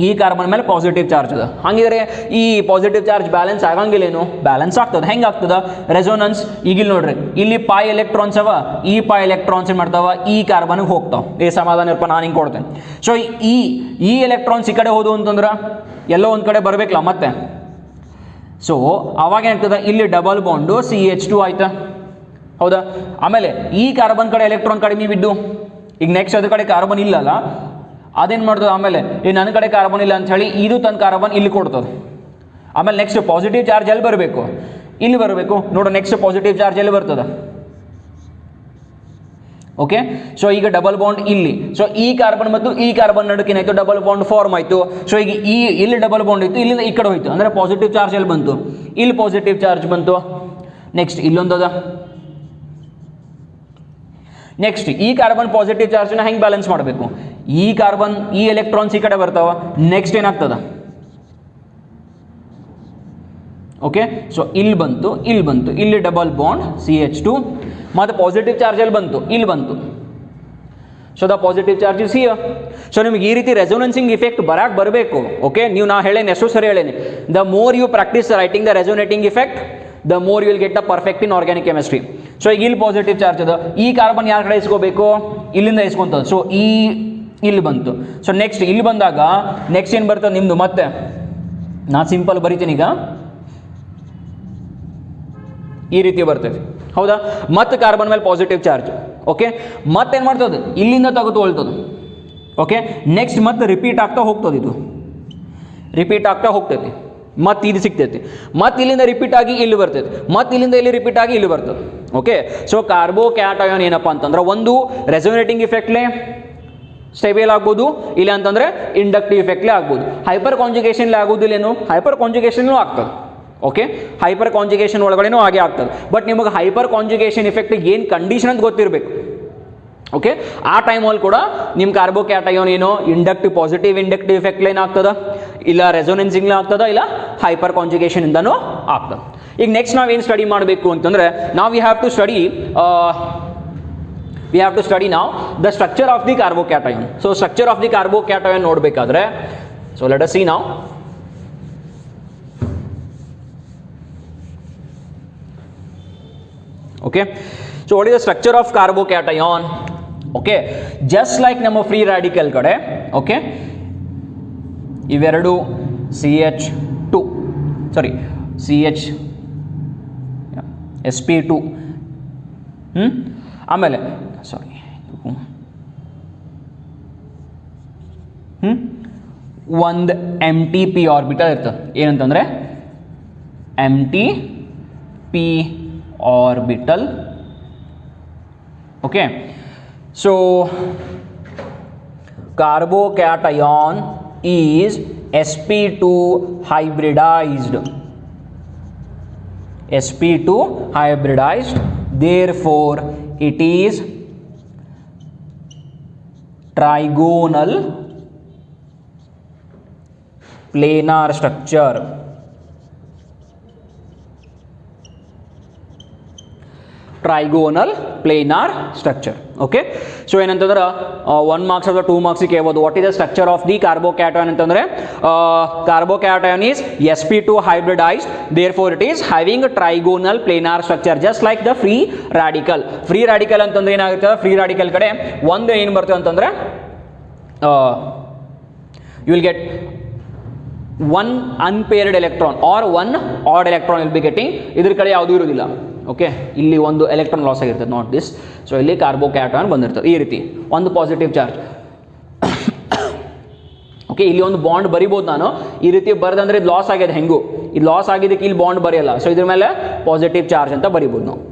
ಈ ಕಾರ್ಬನ್ ಮೇಲೆ ಪಾಸಿಟಿವ್ ಚಾರ್ಜ್ ಅದ. ಹಂಗಿದ್ರೆ ಈ ಪಾಸಿಟಿವ್ ಚಾರ್ಜ್ ಬ್ಯಾಲೆನ್ಸ್ ಆಗಂಗಿಲ್ಲೇನು? ಬ್ಯಾಲೆನ್ಸ್ ಆಗ್ತದೆ. ಹೆಂಗೆ ಆಗ್ತದ? ರೆಸೋನೆನ್ಸ್. ಈಗ ನೋಡ್ರಿ, ಇಲ್ಲಿ ಪೈ ಎಲೆಕ್ಟ್ರಾನ್ಸ್ ಅವ, ಈ ಪೈ ಎಲೆಕ್ಟ್ರಾನ್ಸ್ ಏನು ಮಾಡ್ತಾವ? ಈ ಕಾರ್ಬನ್ಗೆ ಹೋಗ್ತಾವ. ಏ ಸಮಾಧಾನ ಇರಪ್ಪ, ನಾನು ಹಿಂಗೆ ಕೊಡ್ತೇನೆ. ಸೊ ಈ ಎಲೆಕ್ಟ್ರಾನ್ಸ್ ಈ ಕಡೆ ಹೋದು ಅಂತಂದ್ರೆ ಎಲ್ಲೋ ಒಂದು ಕಡೆ ಬರಬೇಕಲ್ಲ ಮತ್ತೆ. ಸೊ ಅವಾಗ ಏನಾಗ್ತದ? ಇಲ್ಲಿ ಡಬಲ್ ಬಾಂಡು CH2 ಆಯ್ತಾ, ಹೌದಾ? ಆಮೇಲೆ ಈ ಕಾರ್ಬನ್ ಕಡೆ ಎಲೆಕ್ಟ್ರಾನ್ ಕಡಿಮೆ ಬಿದ್ದು, ಈಗ ನೆಕ್ಸ್ಟ್ ಅದ್ರ ಕಡೆ ಕಾರ್ಬನ್ ಇಲ್ಲಲ್ಲ, ಅದೇನು ಮಾಡ್ತದೆ? ಆಮೇಲೆ ಈ ನನ್ನ ಕಡೆ ಕಾರ್ಬನ್ ಇಲ್ಲ ಅಂತ ಹೇಳಿ ಇದು ತನ್ನ ಕಾರ್ಬನ್ ಇಲ್ಲಿ ಕೊಡ್ತದೆ. ಆಮೇಲೆ ನೆಕ್ಸ್ಟ್ ಪಾಸಿಟಿವ್ ಚಾರ್ಜ್ ಎಲ್ಲಿ ಬರಬೇಕು? ಇಲ್ಲಿ ಬರಬೇಕು. ನೋಡು, ನೆಕ್ಸ್ಟ್ ಪಾಸಿಟಿವ್ ಚಾರ್ಜ್ ಎಲ್ಲಿ ಬರ್ತದೆ? ಓಕೆ. ಸೊ ಈಗ ಡಬಲ್ ಬಾಂಡ್ ಇಲ್ಲಿ. ಸೊ ಈ ಕಾರ್ಬನ್ ಮತ್ತು ಈ ಕಾರ್ಬನ್ ನಡುಕಿನ ಆಯ್ತು, ಡಬಲ್ ಬಾಂಡ್ ಫಾರ್ಮ್ ಆಯ್ತು. ಸೊ ಈಗ ಇಲ್ಲಿ ಡಬಲ್ ಬಾಂಡ್ ಇತ್ತು, ಇಲ್ಲಿಂದ ಈ ಕಡೆ ಹೋಯ್ತು, ಅಂದ್ರೆ ಪಾಸಿಟಿವ್ ಚಾರ್ಜ್ ಎಲ್ಲಿ ಬಂತು? ಇಲ್ಲಿ ಪಾಸಿಟಿವ್ ಚಾರ್ಜ್ ಬಂತು. ನೆಕ್ಸ್ಟ್ ಇಲ್ಲೊಂದದ. ನೆಕ್ಸ್ಟ್ ಈ ಕಾರ್ಬನ್ ಪಾಸಿಟಿವ್ ಚಾರ್ಜ್ನ ಹೆಂಗೆ ಬ್ಯಾಲೆನ್ಸ್ ಮಾಡಬೇಕು? ಈ ಕಾರ್ಬನ್ ಈ ಎಲೆಕ್ಟ್ರಾನ್ಸ್ ಈ ಕಡೆ ಬರ್ತಾವ. ನೆಕ್ಸ್ಟ್ ಏನಾಗ್ತದ? ಓಕೆ. ಸೊ ಇಲ್ಲಿ ಬಂತು, ಇಲ್ಲಿ ಬಂತು, ಇಲ್ಲಿ ಡಬಲ್ ಬಾಂಡ್ CH2 ಮತ್ತು ಪಾಸಿಟಿವ್ ಚಾರ್ಜ್ ಎಲ್ಲಿ ಬಂತು? ಇಲ್ಲಿ ಬಂತು. So the positive charge is here. So ನಿಮ್ಗೆ ಈ ರೀತಿ ರೆಸೋನೆನ್ಸಿಂಗ್ ಇಫೆಕ್ಟ್ ಬರಬೇಕು. ಓಕೆ, ನೀವು ನಾ ಹೇಳೇನಿ, ಎಷ್ಟು ಸರಿ ಹೇಳೇನಿ, the more you practice writing the resonating effect, the more you will get the perfect in organic chemistry. So ಈಗ ಇಲ್ಲಿ ಪಾಸಿಟಿವ್ ಚಾರ್ಜ್ ಅದ, ಈ ಕಾರ್ಬನ್ ಯಾರ ಕಡೆ ಇಸ್ಕೋಬೇಕು? ಇಲ್ಲಿಂದ ಇಸ್ಕೊಂತದ. ಸೊ ಇಲ್ಲಿ ಬಂತು. ಸೊ ನೆಕ್ಸ್ಟ್ ಇಲ್ಲಿ ಬಂದಾಗ ನೆಕ್ಸ್ಟ್ ಏನು ಬರ್ತದೆ ನಿಮ್ಮದು? ಮತ್ತೆ ನಾ ಸಿಂಪಲ್ ಬರಿತೀನಿ ಈಗ, ಈ ರೀತಿ ಬರ್ತದೆ, ಹೌದಾ? ಮತ್ತೆ ಕಾರ್ಬನ್ ಮೇಲೆ ಪಾಸಿಟಿವ್ ಚಾರ್ಜ್. ಓಕೆ, ಮತ್ತೇನು ಮಾಡ್ತದೆ? ಇಲ್ಲಿಂದ ತೆಗೆದುಕೊಳ್ತದೆ. ಓಕೆ, ನೆಕ್ಸ್ಟ್ ಮತ್ತೆ ರಿಪೀಟ್ ಆಗ್ತಾ ಹೋಗ್ತದೆ, ಇದು ರಿಪೀಟ್ ಆಗ್ತಾ ಹೋಗ್ತೈತಿ. ಮತ್ತೆ ಇದು ಸಿಗ್ತೈತಿ, ಮತ್ತೆ ಇಲ್ಲಿಂದ ರಿಪೀಟ್ ಆಗಿ ಇಲ್ಲಿ ಬರ್ತೈತಿ, ಮತ್ತೆ ಇಲ್ಲಿಂದ ಇಲ್ಲಿ ರಿಪೀಟ್ ಆಗಿ ಇಲ್ಲಿ ಬರ್ತದೆ. ಓಕೆ. ಸೊ ಕಾರ್ಬೋಕ್ಯಾಟಯಾನ್ ಏನಪ್ಪ ಅಂತಂದ್ರೆ ಒಂದು ರೆಸೋನೇಟಿಂಗ್ ಇಫೆಕ್ಟ್ಲೇ ಸ್ಟೇಬಲ್ ಆಗ್ಬೋದು, ಇಲ್ಲ ಅಂತಂದ್ರೆ ಇಂಡಕ್ಟಿವ್ ಇಫೆಕ್ಟ್ಲೇ ಆಗ್ಬೋದು. ಹೈಪರ್ ಕಾಂಜುಗೇಷನ್ಲೇ ಆಗೋದಿಲ್ಲೇನು? ಹೈಪರ್ ಕಾಂಜುಗೇಷನ್ಲೂ ಆಗ್ತದೆ. ಓಕೆ, ಹೈಪರ್ ಕಾಂಜುಗೇಷನ್ ಒಳಗಡೆನೂ ಹಾಗೆ ಆಗ್ತದೆ. ಬಟ್ ನಿಮಗೆ ಹೈಪರ್ ಕಾಂಜುಗೇಷನ್ ಇಫೆಕ್ಟ್ ಏನು ಕಂಡೀಷನ್ ಅಂತ ಗೊತ್ತಿರಬೇಕು. ಓಕೆ, ಆ ಟೈಮಲ್ಲಿ ಕೂಡ ನಿಮ್ಮ ಕಾರ್ಬೋಕ್ಯಾಟಯಾನ್ ಏನೋ ಇಂಡಕ್ಟಿವ್ ಪಾಸಿಟಿವ್ ಇಂಡಕ್ಟಿವ್ ಇಫೆಕ್ಟ್ ಏನಾಗ್ತದ? ಇಲ್ಲ ರೆಸೋನೆನ್ಸಿಂಗ್ಲೇ ಆಗ್ತದ, ಇಲ್ಲ ಹೈಪರ್ ಕಾಂಜುಗೇಷನ್ ಇಂದನೂ ಆಗ್ತದೆ. ಈಗ ನೆಕ್ಸ್ಟ್ ನಾವೇನು ಸ್ಟಡಿ ಮಾಡಬೇಕು ಅಂತಂದ್ರೆ, ನಾವು ವಿ ಹ್ಯಾವ್ ಟು ಸ್ಟಡಿ ನಾವು the structure of the carbocation. So structure of the carbocation ನೋಡಬೇಕಾದ್ರೆ, ಸೊ ಲೆಟ್ ಅಸ್ ಸಿ ನಾವು. Okay, so what is the structure of carbocation? Okay, just like ನಮ್ಮ free radical ಕಡೆ, okay, ಇವೆರಡು sp2 ಆಮೇಲೆ ಒಂದು MTP orbital ಇರ್ತದೆ. ಏನಂತಂದ್ರೆ MTP orbital. Okay, so carbocation is sp2 hybridized, therefore it is trigonal planar structure. Trigonal planar structure. Okay, so ಏನಂತಂದ್ರೆ 1 marks ಅಥವಾ 2 marks ಕೇಳ್ಬೋದು. What is the structure of the carbocation ಅಂತಂದ್ರೆ carbocation is sp2 hybridized, therefore it is having a trigonal planar structure just like the free radical. Free radical ಅಂತಂದ್ರೆ ಏನಾಗುತ್ತೆ, free radical ಕಡೆ ಒಂದು ಏನು ಬರ್ತದೆ ಅಂತಂದ್ರೆ you will get one unpaired electron or one odd electron will be getting, ಇದ್ರ ಕಡೆ ಯಾವುದೂ ಇರೋದಿಲ್ಲ. ಓಕೆ, ಇಲ್ಲಿ ಒಂದು ಎಲೆಕ್ಟ್ರಾನ್ ಲಾಸ್ ಆಗಿರ್ತದೆ, ನಾಟ್ ದಿಸ್. ಸೊ ಇಲ್ಲಿ ಕಾರ್ಬೋಕ್ಯಾಟಯಾನ್ ಬಂದಿರ್ತದೆ ಈ ರೀತಿ ಒಂದು ಪಾಸಿಟಿವ್ ಚಾರ್ಜ್. ಓಕೆ, ಇಲ್ಲಿ ಒಂದು ಬಾಂಡ್ ಬರಿಬೋದು ನಾನು ಈ ರೀತಿ ಬರೆದಂದ್ರೆ ಇದು ಲಾಸ್ ಆಗಿದೆ, ಹೆಂಗು ಇದು ಲಾಸ್ ಆಗಿದ್ದಕ್ಕೆ ಇಲ್ಲಿ ಬಾಂಡ್ ಬರೆಯಲ್ಲ, ಸೊ ಇದ್ರ ಮೇಲೆ ಪಾಸಿಟಿವ್ ಚಾರ್ಜ್ ಅಂತ ಬರಿಬೋದು ನಾವು.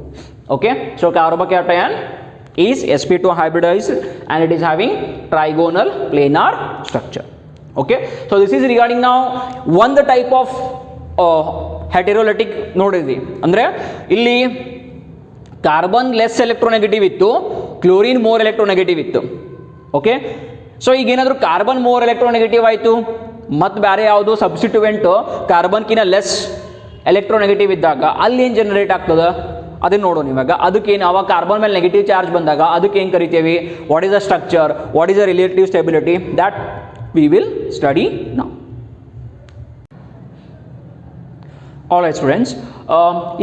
Okay, so carbocation is sp2 hybridized and it is having trigonal planar structure. Okay, so this is regarding now one the type of heterolytic ನೋಡಿದ್ವಿ. ಅಂದರೆ ಇಲ್ಲಿ ಕಾರ್ಬನ್ ಲೆಸ್ ಎಲೆಕ್ಟ್ರೋನೆಗೆಟಿವ್ ಇತ್ತು, chlorine more electronegative ಇತ್ತು. Okay, so ಈಗ ಏನಾದರೂ carbon more electronegative ಆಯಿತು ಮತ್ತು ಬೇರೆ ಯಾವುದು ಸಬ್ಸ್ಟಿಟ್ಯೂಯೆಂಟು ಕಾರ್ಬನ್ಕಿನ ಲೆಸ್ ಎಲೆಕ್ಟ್ರೋನೆಗೆಟಿವ್ ಇದ್ದಾಗ ಅಲ್ಲಿ ಏನು ಜನರೇಟ್ ಆಗ್ತದೆ ಅದನ್ನು ನೋಡೋಣ ಇವಾಗ. ಅದಕ್ಕೇನು ಅವಾಗ ಕಾರ್ಬನ್ ಮೇಲೆ ನೆಗೆಟಿವ್ ಚಾರ್ಜ್ ಬಂದಾಗ ಅದಕ್ಕೆ ಏನು ಕರಿತೀವಿ, what is the structure, what is the relative stability, that we will study now. All right students,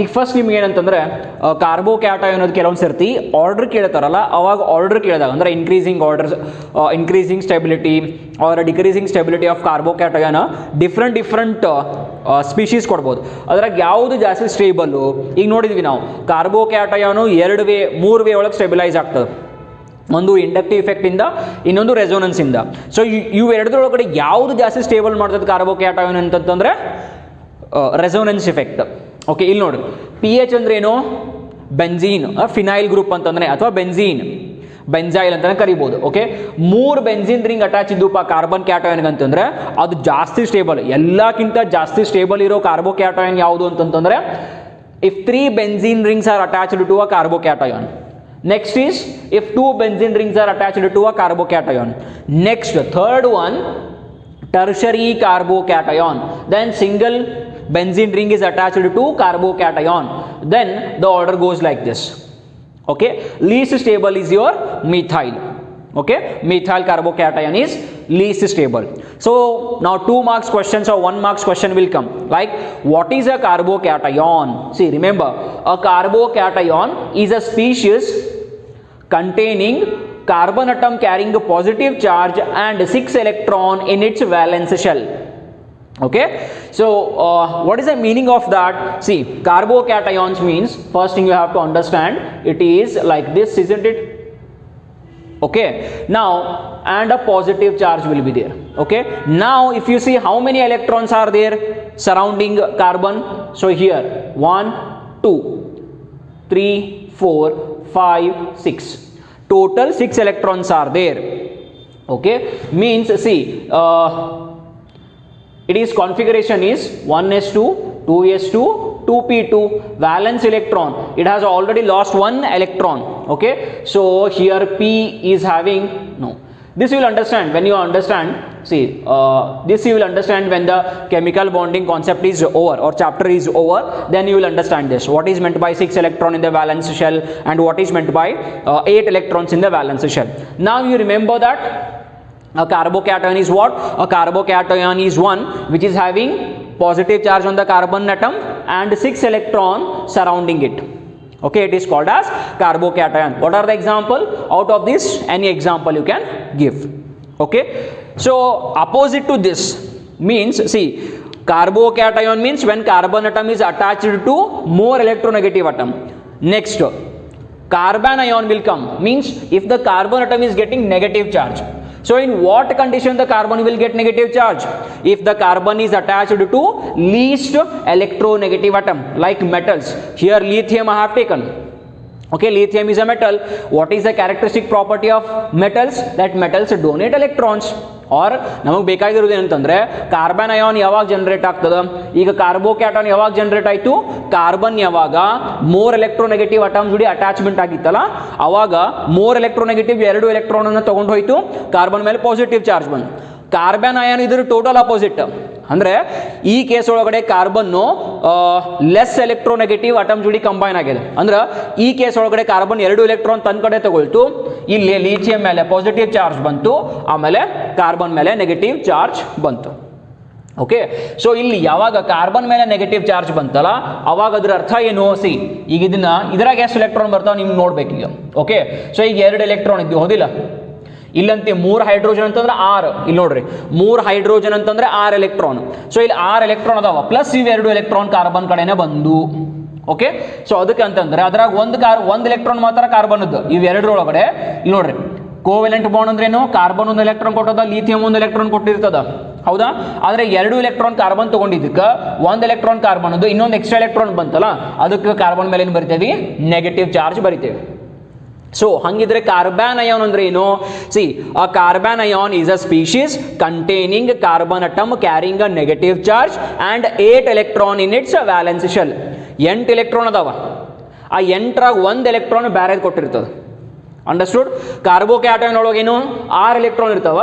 ಈಗ ಫಸ್ಟ್ ನಿಮ್ಗೆ ಏನಂತಂದರೆ ಕಾರ್ಬೋಕ್ಯಾಟಯಾನ್ ಅನ್ನೋದು ಕೆಲವೊಂದು ಸರ್ತಿ ಆರ್ಡರ್ ಕೇಳ್ತಾರಲ್ಲ, ಅವಾಗ ಆರ್ಡರ್ ಕೇಳಿದಾಗ ಅಂದರೆ increasing orders, increasing stability or decreasing stability of carbocation different species ಕೊಡ್ಬೋದು. ಅದ್ರಾಗ ಯಾವುದು ಜಾಸ್ತಿ ಸ್ಟೇಬಲ್ಲು, ಈಗ ನೋಡಿದ್ವಿ ನಾವು ಕಾರ್ಬೋಕ್ಯಾಟಯಾನು 3 ವೇ ಒಳಗೆ ಸ್ಟೆಬಿಲೈಸ್ ಆಗ್ತದೆ. ಒಂದು ಇಂಡಕ್ಟಿವ್ ಇಫೆಕ್ಟಿಂದ, ಇನ್ನೊಂದು ರೆಸೋನೆನ್ಸಿಂದ. ಸೊ ಇವು ಎರಡರೊಳಗಡೆ ಯಾವುದು ಜಾಸ್ತಿ ಸ್ಟೇಬಲ್ ಮಾಡ್ತದೆ ಕಾರ್ಬೋಕ್ಯಾಟಯಾನ್ ಅಂತಂದರೆ ರೆಸೋನೆನ್ಸ್ ಇಫೆಕ್ಟ್. ಓಕೆ, ಇಲ್ಲಿ ನೋಡಿ ಪಿ ಎಚ್ ಅಂದ್ರೆ ಏನು, ಬೆಂಜೀನ್ ಫಿನೈಲ್ ಗ್ರೂಪ್ ಅಂತಂದರೆ ಅಥವಾ ಬೆಂಜೈಲ್ ಅಂತಲೇ ಕರಿಬೋದು. ಓಕೆ, 3 ಬೆಂಜಿನ್ ರಿಂಗ್ ಅಟ್ಯಾಚ್ ಇದ್ದು ಕಾರ್ಬನ್ ಕ್ಯಾಟಯಾನ್ ಅಂತಂದ್ರೆ ಅದು ಜಾಸ್ತಿ ಸ್ಟೇಬಲ್, ಎಲ್ಲಕ್ಕಿಂತ ಜಾಸ್ತಿ ಸ್ಟೇಬಲ್ ಇರೋ ಕಾರ್ಬೋಕ್ಯಾಟಯಾನ್ ಯಾವುದು ಅಂತಂತಂದ್ರೆ if 3 benzene rings are attached to a carbocation. Next is if 2 benzene rings are attached to a carbocation. Next, third one, tertiary carbocation. Then single benzene ring is attached to carbocation. Then the order goes like this. Okay, least stable is your methyl. Okay, methyl carbocation is least stable. So now 2 marks questions or 1 marks question will come, like what is a carbocation? See, remember a carbocation is a species containing carbon atom carrying a positive charge and 6 electron in its valence shell. Okay, so what is the meaning of that? See, carbocations means, first thing you have to understand, it is like this, isn't it? Okay, now and a positive charge will be there. Okay, now if you see how many electrons are there surrounding carbon, so here 1 2 3 4 5 6, total 6 electrons are there. Okay, means see it is configuration is 1s2 2s2 2p2, valence electron, it has already lost 1 electron. Okay, so here p is having no, this you will understand when you understand. See, this you will understand when the chemical bonding concept is over or chapter is over, then you will understand this, what is meant by 6 electron in the valence shell and what is meant by 8 electrons in the valence shell. Now you remember that a carbocation is what? A carbocation is one which is having positive charge on the carbon atom and 6 electron surrounding it. Okay, it is called as carbocation. What are the example? Out of this, any example you can give. Okay, so opposite to this means, see, carbocation means when carbon atom is attached to more electronegative atom. Next, carbon ion will come, means if the carbon atom is getting negative charge. So in what condition the carbon will get negative charge? If the carbon is attached to least electronegative atom, like metals. Here lithium I have taken. Okay, lithium is a metal. What is the characteristic property of metals? That metals donate electrons. और ನಮಗೆ ಬೇಕಾಗಿರೋದು ಏನಂತಂದ್ರೆ carbon ion ಯಾವಾಗ generate ಆಗ್ತದೆ, ಈಗ carbocation ಯಾವಾಗ generate ಆಯಿತು, carbon ಯಾವಾಗ ಮೋರ್ ಎಲೆಕ್ಟ್ರೋನೆಗೆಟಿವ್ ಅಟಮ್ ಜೋಡಿ ಅಟ್ಯಾಚ್ಮೆಂಟ್ ಆಗಿತ್ತಲ್ಲ ಅವಾಗ ಮೋರ್ ಎಲೆಕ್ಟ್ರೋನೆಗೆಟಿವ್ 2 ಎಲೆಕ್ಟ್ರಾನ್ ಅನ್ನು ತಗೊಂಡು ಹೋಯಿತು, ಕಾರ್ಬನ್ ಮೇಲೆ ಪಾಸಿಟಿವ್ ಚಾರ್ಜ್ ಬಂತು. ಕಾರ್ಬನ್ ಅಯಾನ್ ಇದ್ರ ಟೋಟಲ್ ಅಪೋಸಿಟ್, ಅಂದರೆ ಈ ಕೇಸ್ ಒಳಗಡೆ ಕಾರ್ಬನ್ನು ಲೆಸ್ ಎಲೆಕ್ಟ್ರೋನೆಗೆಟಿವ್ ಅಟಮ್ ಜೋಡಿ ಕಂಬೈನ್ ಆಗಿದೆ. ಅಂದ್ರೆ ಈ ಕೇಸ್ ಒಳಗಡೆ ಕಾರ್ಬನ್ 2 ಎಲೆಕ್ಟ್ರಾನ್ ತನ್ನ ಕಡೆ ತಗೊಳ್ತು, ಇಲ್ಲಿ ಲಿಥಿಯಂ ಮೇಲೆ ಪಾಸಿಟಿವ್ ಚಾರ್ಜ್ ಬಂತು, ಆಮೇಲೆ ಕಾರ್ಬನ್ ಮೇಲೆ ನೆಗೆಟಿವ್ ಚಾರ್ಜ್ ಬಂತು. ಓಕೆ, ಸೊ ಇಲ್ಲಿ ಯಾವಾಗ ಕಾರ್ಬನ್ ಮೇಲೆ ನೆಗೆಟಿವ್ ಚಾರ್ಜ್ ಬಂತಲ್ಲ ಅವಾಗ ಅದ್ರ ಅರ್ಥ ಏನು? ಸಿ, ಈಗ ಇದ್ರಾಗ ಎಷ್ಟು ಎಲೆಕ್ಟ್ರಾನ್ ಬರ್ತಾವೆ ನಿಮ್ಗೆ ನೋಡ್ಬೇಕು ಈಗ. ಓಕೆ, ಸೊ ಈಗ 2 ಎಲೆಕ್ಟ್ರಾನ್ ಇದ್ದೀವಿ ಹೌದಿಲ್ಲ, ಇಲ್ಲಂತೆ 3 ಹೈಡ್ರೋಜನ್ ಅಂತಂದ್ರೆ 6, ಇಲ್ಲಿ ನೋಡ್ರಿ 3 ಹೈಡ್ರೋಜನ್ ಅಂತಂದ್ರೆ 6 ಎಲೆಕ್ಟ್ರಾನ್. ಸೊ ಇಲ್ಲಿ 6 ಎಲೆಕ್ಟ್ರಾನ್ ಅದಾವ, ಪ್ಲಸ್ ಇವು 2 ಎಲೆಕ್ಟ್ರಾನ್ ಕಾರ್ಬನ್ ಕಡೆನೆ ಬಂದು. ಓಕೆ, ಸೊ ಅದಕ್ಕೆ ಅಂತಂದ್ರೆ ಅದ್ರಾಗ ಒಂದು ಎಲೆಕ್ಟ್ರಾನ್ ಮಾತ್ರ ಕಾರ್ಬನ್ ಇದ್ದು, ಇವೆರಡರೊಳಗಡೆ ಇಲ್ಲಿ ನೋಡ್ರಿ ಕೋವೆಲೆಂಟ್ ಬಾಂಡ್ ಅಂದ್ರೇನು? ಕಾರ್ಬನ್ 1 ಎಲೆಕ್ಟ್ರಾನ್ ಕೊಟ್ಟದ, ಲಿಥಿಯಂ 1 ಎಲೆಕ್ಟ್ರಾನ್ ಕೊಟ್ಟಿರ್ತದ, ಹೌದಾ? ಆದ್ರೆ 2 ಎಲೆಕ್ಟ್ರಾನ್ ಕಾರ್ಬನ್ ತಗೊಂಡಿದ್ದಕ್ಕೆ 1 ಎಲೆಕ್ಟ್ರಾನ್ ಕಾರ್ಬನ್ ಅದು, ಇನ್ನೊಂದು ಎಕ್ಸ್ಟ್ರಾ ಎಲೆಕ್ಟ್ರಾನ್ ಬಂತಲ್ಲ ಅದಕ್ಕೆ ಕಾರ್ಬನ್ ಮೇಲೆ ಏನು ಬರಿತೇವೆ? ನೆಗೆಟಿವ್ ಚಾರ್ಜ್ ಬರಿತೇವೆ. ಸೊ ಹಂಗಿದ್ರೆ ಕಾರ್ಬನ್ ಅಯಾನ್ ಅಂದ್ರೆ ಏನು? See, a carbon ion is a species containing carbon atom carrying a negative charge and 8 electron in its valence shell. 8 electron ಅದಾವ, ಆ 8ರಾಗ 1 ಎಲೆಕ್ಟ್ರಾನ್ ಬ್ಯಾರೆ ಕೊಟ್ಟಿರ್ತದೆ. ಅಂಡರ್ಸ್ಟುಡ್? ಕಾರ್ಬೋಕ್ಯಾಟಯಾನ್ ಒಳಗೇನು 6 ಎಲೆಕ್ಟ್ರಾನ್ ಇರ್ತಾವ.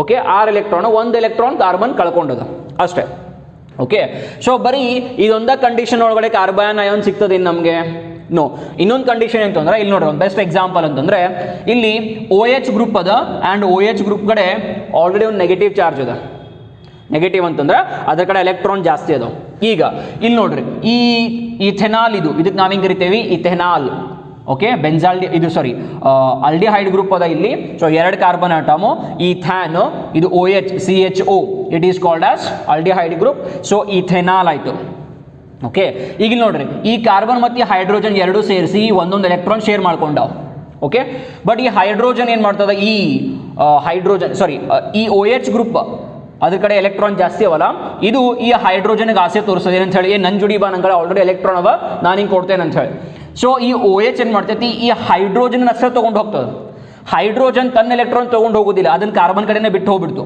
ಓಕೆ, 6 ಎಲೆಕ್ಟ್ರಾನ್, 1 ಎಲೆಕ್ಟ್ರಾನ್ ಕಾರ್ಬನ್ ಕಳ್ಕೊಂಡದ ಅಷ್ಟೇ. Okay, so ಬರೀ ಇದೊಂದ condition ಒಳಗಡೆ carbon ion ಸಿಗ್ತದೆ ನಮಗೆ? ನೋ. ಇನ್ನೊಂದು ಕಂಡೀಷನ್ ಅಂತಂದ್ರೆ ಇಲ್ಲಿ ನೋಡ್ರಿ, ಒಂದು ಬೆಸ್ಟ್ ಎಕ್ಸಾಂಪಲ್ ಅಂತಂದ್ರೆ ಇಲ್ಲಿ OH ಗ್ರೂಪ್ ಅದ ಆ್ಯಂಡ್ OH ಗ್ರೂಪ್ ಕಡೆ ಆಲ್ರೆಡಿ ಒಂದು ನೆಗೆಟಿವ್ ಚಾರ್ಜ್ ಅದ. ನೆಗೆಟಿವ್ ಅಂತಂದ್ರೆ ಅದ್ರ ಕಡೆ ಎಲೆಕ್ಟ್ರಾನ್ ಜಾಸ್ತಿ ಅದಾವ. ಈಗ ಇಲ್ಲಿ ನೋಡ್ರಿ, ಈ ಇಥೆನಾಲ್ ಇದಕ್ಕೆ ನಾವೇನು ಕರಿತೇವೆ? ಇಥೆನಾಲ್. ಓಕೆ, ಇದು ಆಲ್ಡಿಹೈಡ್ ಗ್ರೂಪ್ ಅದ ಇಲ್ಲಿ. ಸೊ 2 ಕಾರ್ಬನ್ ಆಟಮು, ಈಥ್ಯಾನ್, ಇದು OH CHO, it is called as aldehyde group. So ethanol ಆಯಿತು. ಓಕೆ, ಈಗ ನೋಡ್ರಿ, ಈ ಕಾರ್ಬನ್ ಮತ್ತು ಹೈಡ್ರೋಜನ್ ಎರಡೂ ಸೇರಿಸಿ ಒಂದೊಂದು ಎಲೆಕ್ಟ್ರಾನ್ ಶೇರ್ ಮಾಡ್ಕೊಂಡಾವ. ಓಕೆ, ಬಟ್ ಈ ಹೈಡ್ರೋಜನ್ ಏನು ಮಾಡ್ತದ? ಈ ಈ OH ಗ್ರೂಪ್ ಅದ್ರ ಕಡೆ ಎಲೆಕ್ಟ್ರಾನ್ ಜಾಸ್ತಿ ಅವಲ್ಲ, ಇದು ಈ ಹೈಡ್ರೋಜನ್ಗೆ ಆಸೆ ತೋರಿಸ್ತದೆ ಏನಂತ ಹೇಳಿ, ನನ್ನ ಜುಡಿ ಬಾ, ನನ್ನ ಕಡೆ ಆಲ್ರೆಡಿ ಎಲೆಕ್ಟ್ರಾನ್ ಅವ, ನಾನು ಹಿಂಗೆ ಕೊಡ್ತೇನೆ ಅಂತ ಹೇಳಿ. ಸೊ ಈ OH ಏನು ಮಾಡ್ತೈತಿ? ಈ ಹೈಡ್ರೋಜನ್ ಅಷ್ಟೇ ತೊಗೊಂಡು ಹೋಗ್ತದೆ. ಹೈಡ್ರೋಜನ್ ತನ್ನ ಎಲೆಕ್ಟ್ರಾನ್ ತೊಗೊಂಡು ಹೋಗೋದಿಲ್ಲ, ಅದನ್ನು ಕಾರ್ಬನ್ ಕಡೆನೇ ಬಿಟ್ಟು ಹೋಗ್ಬಿಡ್ತು.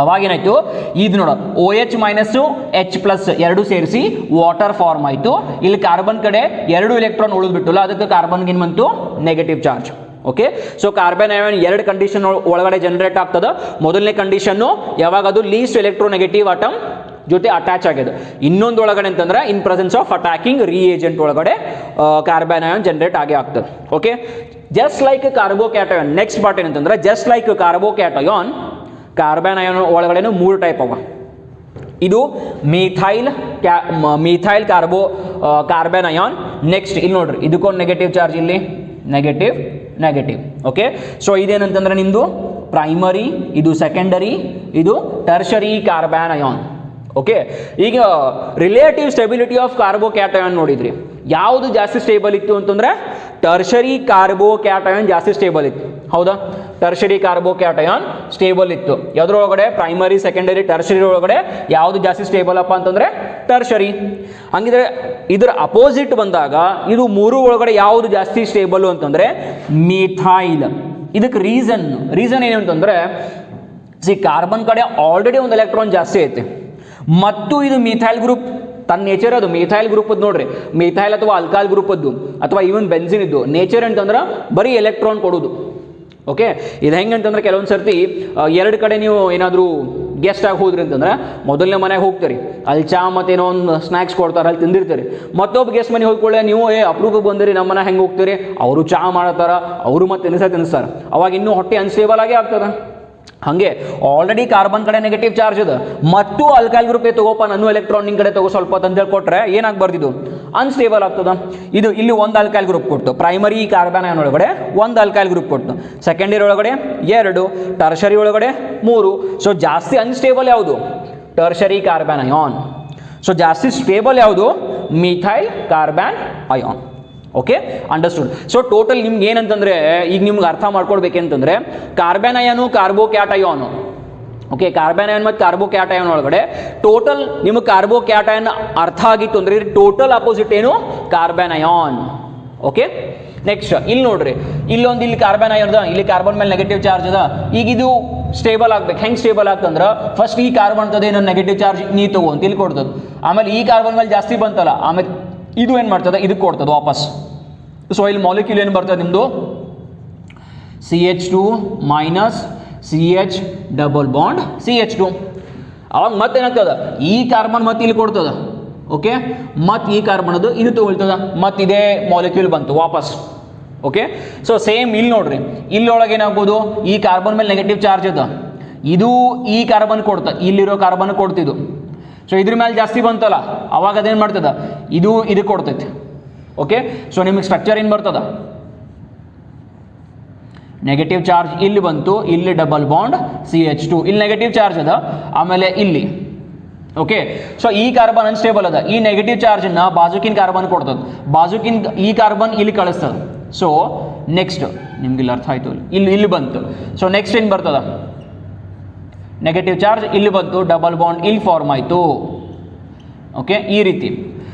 ಅವಾಗೇನಾಯ್ತು? ಇದು ನೋಡ, OH ಮೈನಸ್ಸು H+ ಎರಡು ಸೇರಿಸಿ ವಾಟರ್ ಫಾರ್ಮ್ ಆಯಿತು. ಇಲ್ಲಿ ಕಾರ್ಬನ್ ಕಡೆ 2 ಎಲೆಕ್ಟ್ರಾನ್ ಉಳಿದ್ಬಿಟ್ಟಲ್ಲ, ಅದಕ್ಕೆ ಕಾರ್ಬನ್ಗೆ ಏನು ಬಂತು? Negative charge. Okay, so carbon ion 2 condition ಒಳಗಡೆ ಜನರೇಟ್ ಆಗ್ತದೆ. ಮೊದಲನೇ ಕಂಡೀಷನ್ನು ಯಾವಾಗ ಅದು ಲೀಸ್ಟ್ ಎಲೆಕ್ಟ್ರೋನೆಗೆಟಿವ್ ಅಟಮ್ ಜೊತೆ ಅಟ್ಯಾಚ್ ಆಗಿದೆ. ಇನ್ನೊಂದು ಒಳಗಡೆ ಅಂತಂದ್ರೆ in presence of attacking reagent ಒಳಗಡೆ ಕಾರ್ಬನ್ ಅಯಾನ್ ಜನರೇಟ್ ಆಗೇ ಆಗ್ತದೆ. Okay, just like carbocation. Next part ಏನಂತಂದ್ರೆ just like carbocation, carbon ion ಒಳಗಡೆನೂ 3 ಟೈಪ್ ಅವ. ಇದು ಮಿಥೈಲ್ ಕಾರ್ಬನ್ ಅಯಾನ್. ನೆಕ್ಸ್ಟ್ ಇಲ್ಲಿ ನೋಡ್ರಿ, ಇದಕ್ಕೊಂದು ನೆಗೆಟಿವ್ ಚಾರ್ಜ್, ಇಲ್ಲಿ ನೆಗೆಟಿವ್. ಓಕೆ, ಸೊ ಇದೇನಂತಂದ್ರೆ ನಿಮ್ಮದು ಪ್ರೈಮರಿ, ಇದು ಸೆಕೆಂಡರಿ, ಇದು ಟರ್ಷರಿ ಕಾರ್ಬನ್ ಅಯಾನ್. ಓಕೆ, ಈಗ ರಿಲೇಟಿವ್ ಸ್ಟೆಬಿಲಿಟಿ ಆಫ್ ಕಾರ್ಬೋಕ್ಯಾಟಯಾನ್ ನೋಡಿದ್ರಿ, ಯಾವುದು ಜಾಸ್ತಿ ಸ್ಟೇಬಲ್ ಇತ್ತು ಅಂತಂದ್ರೆ ಟರ್ಷರಿ ಕಾರ್ಬೋಕ್ಯಾಟಯಾನ್ ಜಾಸ್ತಿ ಸ್ಟೇಬಲ್ ಇತ್ತು, ಹೌದಾ? ಟರ್ಷರಿ ಕಾರ್ಬೋಕ್ಯಾಟಯಾನ್ ಸ್ಟೇಬಲ್ ಇತ್ತು. ಯಾವುದ್ರೊಳಗಡೆ? ಪ್ರೈಮರಿ, ಸೆಕೆಂಡರಿ, ಟರ್ಷರಿ ಒಳಗಡೆ ಯಾವುದು ಜಾಸ್ತಿ ಸ್ಟೇಬಲ್ ಅಪ್ಪ ಅಂತಂದ್ರೆ ಟರ್ಷರಿ. ಹಂಗಿದ್ರೆ ಇದರ ಅಪೋಸಿಟ್ ಬಂದಾಗ ಇದು 3 ಒಳಗಡೆ ಯಾವುದು ಜಾಸ್ತಿ ಸ್ಟೇಬಲ್ ಅಂತಂದ್ರೆ ಮಿಥೈಲ್. ಇದಕ್ಕೆ ರೀಸನ್ ಏನು ಅಂತಂದ್ರೆ, ಕಾರ್ಬನ್ ಕಡೆ ಆಲ್ರೆಡಿ ಒಂದು ಎಲೆಕ್ಟ್ರಾನ್ ಜಾಸ್ತಿ ಐತೆ, ಮತ್ತು ಇದು ಮಿಥೈಲ್ ಗ್ರೂಪ್ ತನ್ನ ನೇಚರ್ ಅದು ಮಿಥೈಲ್ ಗ್ರೂಪದ್ದು ನೋಡ್ರಿ, ಮಿಥೈಲ್ ಅಥವಾ ಆಲ್ಕಹಾಲ್ ಗ್ರೂಪದ್ದು ಅಥವಾ ಈವನ್ ಬೆನ್ಸಿನ್ ಇದ್ದು ನೇಚರ್ ಅಂತಂದ್ರೆ ಬರೀ ಎಲೆಕ್ಟ್ರಾನ್ ಕೊಡೋದು. ಓಕೆ, ಇದು ಹೆಂಗೆ ಅಂತಂದ್ರೆ ಕೆಲವೊಂದು ಸರ್ತಿ 2 ಕಡೆ ನೀವು ಏನಾದರೂ ಗೆಸ್ಟ್ ಆಗಿ ಹೋದ್ರಿ ಅಂತಂದ್ರೆ ಮೊದಲನೇ ಮನೆಗೆ ಹೋಗ್ತೀರಿ, ಅಲ್ಲಿ ಚಾ ಮತ್ತೇನೋ ಒಂದು ಸ್ನ್ಯಾಕ್ಸ್ ಕೊಡ್ತಾರೆ, ಅಲ್ಲಿ ತಿಂದಿರ್ತೀರಿ. ಮತ್ತೊಬ್ಬ ಗೆಸ್ಟ್ ಮನೆಗೆ ಹೋಗ್ಕೊಳ್ಳೆ ನೀವು ಅಪ್ರೂಪಕ್ಕೆ ಬಂದಿರಿ, ನಮ್ಮ ಮನೆ ಹೆಂಗೆ ಹೋಗ್ತೀರಿ, ಅವರು ಚಾ ಮಾಡತ್ತಾರ, ಅವರು ಮತ್ತೆ ತಿನ್ನಿಸ್ತಾರೆ, ಅವಾಗ ಇನ್ನೂ ಹೊಟ್ಟೆ ಅನ್ಸ್ಟೇಬಲ್ ಆಗೇ ಆಗ್ತದೆ. ಹಾಗೆ ಆಲ್ರೆಡಿ ಕಾರ್ಬನ್ ಕಡೆ ನೆಗೆಟಿವ್ ಚಾರ್ಜ್ ಅದ, ಮತ್ತು ಆಲ್ಕೈಲ್ ಗ್ರೂಪ್ ತಗೋಪ ನನ್ನ ಎಲೆಕ್ಟ್ರಾನ್ ನಿನ್ ಕಡೆ ತಗೋ ಸ್ವಲ್ಪ ಅಂತ ಕೊಟ್ಟರೆ ಏನಾಗ್ಬಾರ್ದು? ಅನ್ಸ್ಟೇಬಲ್ ಆಗ್ತದ. ಇದು ಇಲ್ಲಿ ಒಂದು ಆಲ್ಕೈಲ್ ಗ್ರೂಪ್ ಕೊಟ್ಟು, ಪ್ರೈಮರಿ ಕಾರ್ಬನ್ ಅಯಾನ್ ಒಳಗಡೆ ಒಂದು ಆಲ್ಕೈಲ್ ಗ್ರೂಪ್ ಕೊಟ್ಟು, ಸೆಕೆಂಡರಿ ಒಳಗಡೆ 2, ಟರ್ಷರಿ ಒಳಗಡೆ 3. ಸೊ ಜಾಸ್ತಿ ಅನ್ಸ್ಟೇಬಲ್ ಯಾವುದು? Tertiary carbon ion. ಸೊ ಜಾಸ್ತಿ ಸ್ಟೇಬಲ್ ಯಾವುದು? Methyl carbon ion. Okay, understood. So total ನಿಮ್ಗೆ ಏನಂತಂದ್ರೆ ಈಗ ನಿಮ್ಗೆ ಅರ್ಥ ಮಾಡ್ಕೊಳ್ಬೇಕಂತಂದ್ರೆ ಕಾರ್ಬನ್ ಅಯಾನು, ಕಾರ್ಬೋಕ್ಯಾಟಯಾನು. ಓಕೆ, ಕಾರ್ಬನ್ ಅಯಾನ್ ಮತ್ತು ಕಾರ್ಬೋಕ್ಯಾಟಯಾನ್ ಒಳಗಡೆ ಟೋಟಲ್ ನಿಮಗೆ ಕಾರ್ಬೋಕ್ಯಾಟಯಾನ್ ಅರ್ಥ ಆಗಿತ್ತು ಅಂದ್ರೆ ಟೋಟಲ್ ಅಪೋಸಿಟ್ ಏನು? Carbon ion. ಓಕೆ, ನೆಕ್ಸ್ಟ್ ಇಲ್ಲಿ ನೋಡ್ರಿ, ಇಲ್ಲಿ ಕಾರ್ಬನ್ ಅಯಾನ್ ಅದ, ಇಲ್ಲಿ ಕಾರ್ಬನ್ ಮೇಲೆ ನೆಗೆಟಿವ್ ಚಾರ್ಜ್ ಅದ. ಈಗ ಇದು ಸ್ಟೇಬಲ್ ಆಗ್ಬೇಕು. ಹೆಂಗೆ ಸ್ಟೇಬಲ್ ಆಗ್ತಂದ್ರೆ ಫಸ್ಟ್ ಈ ಕಾರ್ಬನ್ ಅಂತದೆ ಏನೋ ನೆಗೆಟಿವ್ ಚಾರ್ಜ್ ನೀ ತಗೋ ಅಂತ ಇಲ್ಲಿ ಕೊಡ್ತದೆ, ಆಮೇಲೆ ಈ ಕಾರ್ಬನ್ ಮೇಲೆ ಜಾಸ್ತಿ ಬಂತಲ್ಲ, ಆಮೇಲೆ ಇದು ಏನು ಮಾಡ್ತದೆ? ಇದಕ್ಕೆ ಕೊಡ್ತದೆ ವಾಪಸ್. ಸೊ ಇಲ್ಲಿ ಮಾಲಿಕ್ಯೂಲ್ ಏನು ಬರ್ತದೆ ನಿಮ್ಮದು? CH2 - CH double bond CH2. ಅವಾಗ ಮತ್ತೇನಾಗ್ತದ ಈ ಕಾರ್ಬನ್ ಮತ್ತೆ ಇಲ್ಲಿ ಕೊಡ್ತದ, ಓಕೆ, ಮತ್ತು ಈ ಕಾರ್ಬನ್ ಅದು ಇದು ತಗೊಳ್ತದ, ಮತ್ತು ಇದೇ ಮಾಲಿಕ್ಯೂಲ್ ಬಂತು ವಾಪಸ್. ಓಕೆ, ಸೊ ಸೇಮ್ ಇಲ್ಲಿ ನೋಡ್ರಿ, ಇಲ್ಲೊಳಗೆ ಏನಾಗ್ಬೋದು, ಈ ಕಾರ್ಬನ್ ಮೇಲೆ ನೆಗೆಟಿವ್ ಚಾರ್ಜ್ ಅದ, ಇದು ಈ ಕಾರ್ಬನ್ ಕೊಡ್ತ, ಇಲ್ಲಿರೋ ಕಾರ್ಬನ್ ಕೊಡ್ತಿದ್ದು, ಸೊ ಇದ್ರ ಮೇಲೆ ಜಾಸ್ತಿ ಬಂತಲ್ಲ ಅವಾಗ ಅದೇನು ಮಾಡ್ತದ, ಇದು ಕೊಡ್ತೈತಿ. ಓಕೆ, ಸೊ ನಿಮಗೆ ಸ್ಟ್ರಕ್ಚರ್ ಏನು ಬರ್ತದ, ನೆಗೆಟಿವ್ ಚಾರ್ಜ್ ಇಲ್ಲಿ ಬಂತು, ಇಲ್ಲಿ ಡಬಲ್ ಬಾಂಡ್ CH2, ಇಲ್ಲಿ ನೆಗೆಟಿವ್ ಚಾರ್ಜ್ ಅದ, ಆಮೇಲೆ ಇಲ್ಲಿ. ಓಕೆ, ಸೊ ಈ ಕಾರ್ಬನ್ ಅನ್ಸ್ಟೇಬಲ್ ಅದ, ಈ ನೆಗೆಟಿವ್ ಚಾರ್ಜನ್ನ ಬಾಜುಕಿನ್ ಕಾರ್ಬನ್ ಕೊಡ್ತದೆ, ಬಾಜುಕಿನ್ ಈ ಕಾರ್ಬನ್ ಇಲ್ಲಿ ಕಳಿಸ್ತದೆ. ಸೊ ನೆಕ್ಸ್ಟ್ ನಿಮ್ಗೆ ಇಲ್ಲಿ ಅರ್ಥ ಆಯಿತು, ಇಲ್ಲಿ ಬಂತು. ಸೊ ನೆಕ್ಸ್ಟ್ ಏನು ಬರ್ತದ, ನೆಗೆಟಿವ್ ಚಾರ್ಜ್ ಇಲ್ಲಿ ಬಂತು, ಡಬಲ್ ಬಾಂಡ್ ಇಲ್ಲಿ ಫಾರ್ಮ್ ಆಯಿತು. ಓಕೆ, ಈ ರೀತಿ.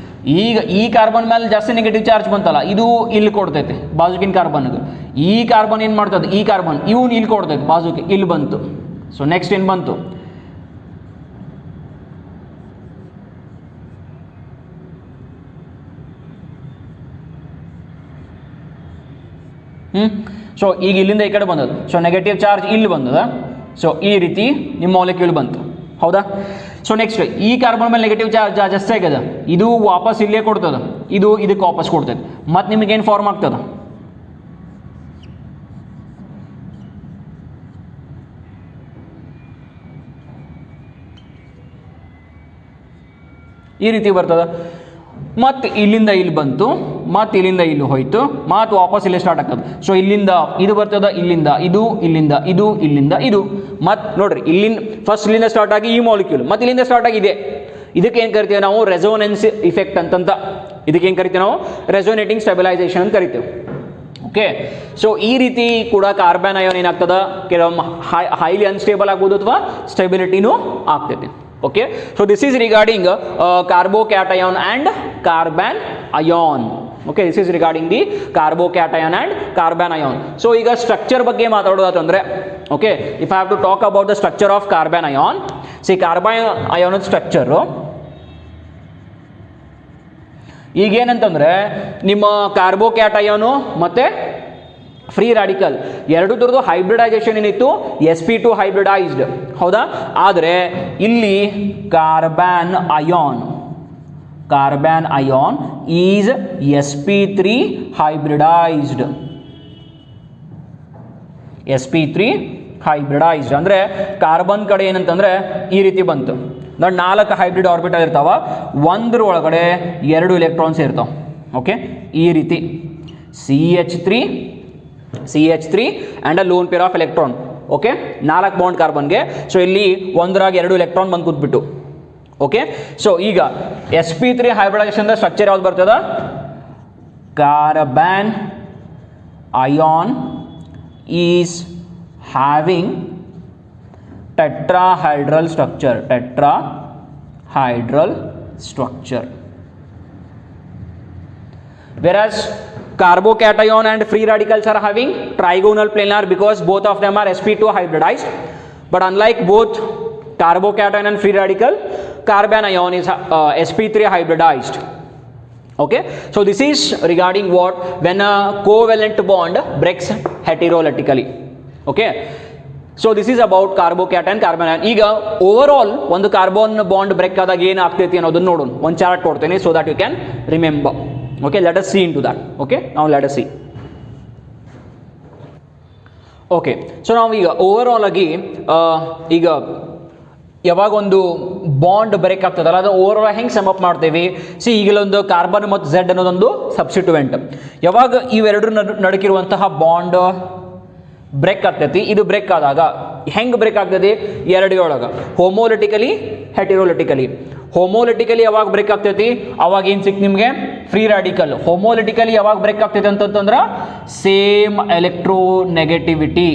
ಈಗ ಈ ಕಾರ್ಬನ್ ಮೇಲೆ ಜಾಸ್ತಿ ನೆಗೆಟಿವ್ ಚಾರ್ಜ್ ಬಂತಲ್ಲ, ಇದು ಇಲ್ಲಿ ಕೊಡ್ತೈತೆ ಬಾಜುಕಿನ ಕಾರ್ಬನ್ಗೆ, ಈ ಕಾರ್ಬನ್ ಏನು ಮಾಡ್ತದೆ, ಈ ಕಾರ್ಬನ್ ಇವನು ಇಲ್ಲಿ ಕೊಡ್ತೈತೆ ಬಾಜುಗೆ, ಇಲ್ಲಿ ಬಂತು. ಸೊ ನೆಕ್ಸ್ಟ್ ಏನು ಬಂತು, ಸೊ ಈಗ ಇಲ್ಲಿಂದ ಈ ಕಡೆ ಬಂದದ್ದು, ಸೊ ನೆಗೆಟಿವ್ ಚಾರ್ಜ್ ಇಲ್ಲಿ ಬಂದದ. ಸೊ ಈ ರೀತಿ ನಿಮ್ಮ ಮಾಲಿಕ್ಯೂಲ್ ಬಂತು, ಹೌದಾ. ಸೊ ನೆಕ್ಸ್ಟ್ ಈ ಕಾರ್ಬನ್ ಮೇಲೆ ನೆಗೆಟಿವ್ ಚಾರ್ಜ್ ಜಾಸ್ತಿ ಆಗ್ಯದ, ಇದು ವಾಪಸ್ ಇಲ್ಲೇ ಕೊಡ್ತದ, ಇದಕ್ಕೆ ವಾಪಸ್ ಕೊಡ್ತದೆ, ಮತ್ತು ನಿಮಗೇನು ಫಾರ್ಮ್ ಆಗ್ತದ, ಈ ರೀತಿ ಬರ್ತದ. ಮತ್ತು ಇಲ್ಲಿಂದ ಇಲ್ಲಿ ಬಂತು, ಮತ್ತು ಇಲ್ಲಿಂದ ಇಲ್ಲಿ ಹೋಯ್ತು, ಮತ್ತು ವಾಪಸ್ ಇಲ್ಲೇ ಸ್ಟಾರ್ಟ್ ಆಗ್ತದೆ. ಸೊ ಇಲ್ಲಿಂದ ಇದು ಬರ್ತದ, ಇಲ್ಲಿಂದ ಇದು, ಇಲ್ಲಿಂದ ಇದು, ಇಲ್ಲಿಂದ ಇದು, ಮತ್ತು ನೋಡ್ರಿ ಇಲ್ಲಿಂದ ಫಸ್ಟ್ ಇಲ್ಲಿಂದ ಸ್ಟಾರ್ಟ್ ಆಗಿ ಈ ಮಾಲಿಕ್ಯೂಲ್, ಮತ್ತು ಇಲ್ಲಿಂದ ಸ್ಟಾರ್ಟ್ ಆಗಿದೆ. ಇದಕ್ಕೆ ಏನು ಕರಿತೀವಿ ನಾವು, ರೆಸೋನೆನ್ಸ್ ಇಫೆಕ್ಟ್ ಅಂತಂತ. ಇದಕ್ಕೆ ಏನು ಕರಿತೀವಿ ನಾವು, ರೆಸೋನೇಟಿಂಗ್ ಸ್ಟೆಬಿಲೈಸೇಷನ್ ಅಂತ ಕರಿತೀವಿ. ಓಕೆ, ಸೊ ಈ ರೀತಿ ಕೂಡ ಕಾರ್ಬನ್ ಅಯಾನ್ ಏನಾಗ್ತದ, ಕೆಲವೊಮ್ಮೆ ಹೈಲಿ ಅನ್ಸ್ಟೇಬಲ್ ಆಗ್ಬೋದು ಅಥವಾ ಸ್ಟೆಬಿಲಿಟಿನೂ ಆಗ್ತೈತಿ. Okay, so this is regarding carbocation and carbon ion. Okay, this is regarding the carbocation and carbon ion. So ಈಗ ಸ್ಟ್ರಕ್ಚರ್ ಬಗ್ಗೆ ಮಾತಾಡೋದಾದ್ರೆ, okay, if I have to talk about the structure of carbon ion, see carbon ion structure ಈಗೇನಂತಂದ್ರೆ ನಿಮ್ಮ carbocation ಮತ್ತೆ free radical ಎರಡು ಥರದ್ದು hybridisation ಏನಿತ್ತು, sp2 hybridised, ಹೌದಾ. ಆದರೆ ಇಲ್ಲಿ carbon ion is sp3 hybridised. sp3 hybridised ಅಂದರೆ ಕಾರ್ಬನ್ ಕಡೆ ಏನಂತಂದ್ರೆ ಈ ರೀತಿ ಬಂತು, 4 ಹೈಬ್ರಿಡ್ ಆರ್ಬಿಟಲ್ ಇರ್ತಾವ, ಒಂದ್ರ ಒಳಗಡೆ 2 ಎಲೆಕ್ಟ್ರಾನ್ಸ್ ಇರ್ತಾವ. ಓಕೆ, ಈ ರೀತಿ CH3 and a lone pair of electron. Okay, 4 bond ಕಾರ್ಬನ್ಗೆ. ಸೊ ಇಲ್ಲಿ ಒಂದರಾಗ 2 ಎಲೆಕ್ಟ್ರಾನ್ ಬಂದು ಕೂತ್ಬಿಟ್ಟು. ಓಕೆ, ಸೊ ಈಗ sp3 ಹೈಬ್ರಿಡೈಸೇಷನ್ ಸ್ಟ್ರಕ್ಚರ್ ಯಾವ್ದು ಬರ್ತದ, carbon ion is having tetrahedral structure. Whereas carbocation and free radicals are having trigonal planar because both of them are sp2 hybridized. But unlike both carbocation and free radical, carbon ion is sp3 hybridized. Okay, so this is regarding what, when a covalent bond breaks heterolytically. Okay, so this is about carbocation and carbon ion. ಈಗ overall ಒಂದು carbon bond break ಆದಾಗ ಏನು ಆಗ್ತೈತಿ ಅನ್ನೋದನ್ನ ನೋಡೋಣ. ಒಂದು chart ಕೊಡ್ತೇನೆ so that you can remember. Okay, let us see into that. Okay, now let us see. Okay, so ನಾವು ಈಗ ಓವರಾಲ್ ಆಗಿ ಈಗ ಯಾವಾಗ ಒಂದು ಬಾಂಡ್ ಬ್ರೇಕ್ ಆಗ್ತದಲ್ಲ ಅದು ಓವರಾಲ್ ಹೆಂಗೆ ಸಮ್ ಅಪ್ ಮಾಡ್ತೇವೆ. ಸಿ ಈಗಲೊಂದು ಕಾರ್ಬನ್ ಮತ್ತು ಝೆಡ್ ಅನ್ನೋದೊಂದು ಸಬ್ಸ್ಟಿಟ್ಯೂಯೆಂಟ್. ಯಾವಾಗ ಇವೆರಡರ ನಡುಕಿರುವಂತಹ ಬಾಂಡ್ ಬ್ರೇಕ್ ಆಗ್ತೈತಿ, ಇದು ಬ್ರೇಕ್ ಆದಾಗ ಹೆಂಗೆ ಬ್ರೇಕ್ ಆಗ್ತದೆ, ಎರಡೊಳಗೆ ಹೋಮೋಲಿಟಿಕಲಿ ಹೆಟಿರೋಲಿಟಿಕಲಿ. ಹೋಮೋಲಿಟಿಕಲಿ ಯಾವಾಗ ಬ್ರೇಕ್ ಆಗ್ತೈತಿ ಅವಾಗ ಏನು ಸಿಕ್ತು ನಿಮಗೆ, ಫ್ರೀ ರಾಡಿಕಲ್. ಹೋಮೋಲಿಟಿಕಲಿ ಯಾವಾಗ ಬ್ರೇಕ್ ಆಗ್ತೈತೆ ಅಂತಂದ್ರೆ ಸೇಮ್ ಎಲೆಕ್ಟ್ರೋನೆಗೆಟಿವಿಟಿ.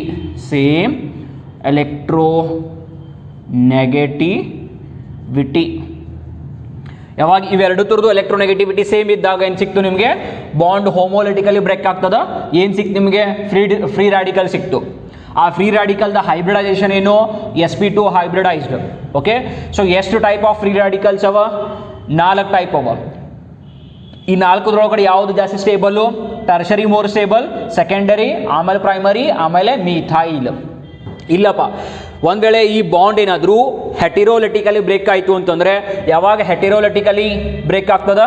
ಯಾವಾಗ ಇವೆರಡು ಥರದ್ದು ಎಲೆಕ್ಟ್ರೋನೆಗೆಟಿವಿಟಿ ಸೇಮ್ ಇದ್ದಾಗ ಏನು ಸಿಕ್ತು ನಿಮಗೆ, ಬಾಂಡ್ ಹೋಮೋಲಿಟಿಕಲಿ ಬ್ರೇಕ್ ಆಗ್ತದ. ಏನು ಸಿಕ್ತು ನಿಮಗೆ, ಫ್ರೀ ರಾಡಿಕಲ್ ಸಿಕ್ತು. ಆ ಫ್ರೀ ರಾಡಿಕಲ್ದ ಹೈಬ್ರಿಡೈಸೇಷನ್ ಏನು, sp2 ಹೈಬ್ರಿಡೈಸ್ಡ್. ಓಕೆ, ಸೊ ಎಷ್ಟು ಟೈಪ್ ಆಫ್ ಫ್ರೀ ರಾಡಿಕಲ್ಸ್ ಅವ, 4 ಟೈಪ್ ಅವ. ಈ 4 ಯಾವುದು ಜಾಸ್ತಿ stable, tertiary more stable, secondary, ಆಮೇಲೆ ಪ್ರೈಮರಿ, ಆಮೇಲೆ ಮೀಥೈಲ್. ಇಲ್ಲಪ್ಪ, ಒಂದು ವೇಳೆ ಈ ಬಾಂಡ್ ಏನಾದರೂ ಹೆಟಿರೋಲಿಟಿಕಲಿ ಬ್ರೇಕ್ ಆಯಿತು ಅಂತಂದರೆ, ಯಾವಾಗ ಹೆಟಿರೋಲಿಟಿಕಲಿ ಬ್ರೇಕ್ ಆಗ್ತದ?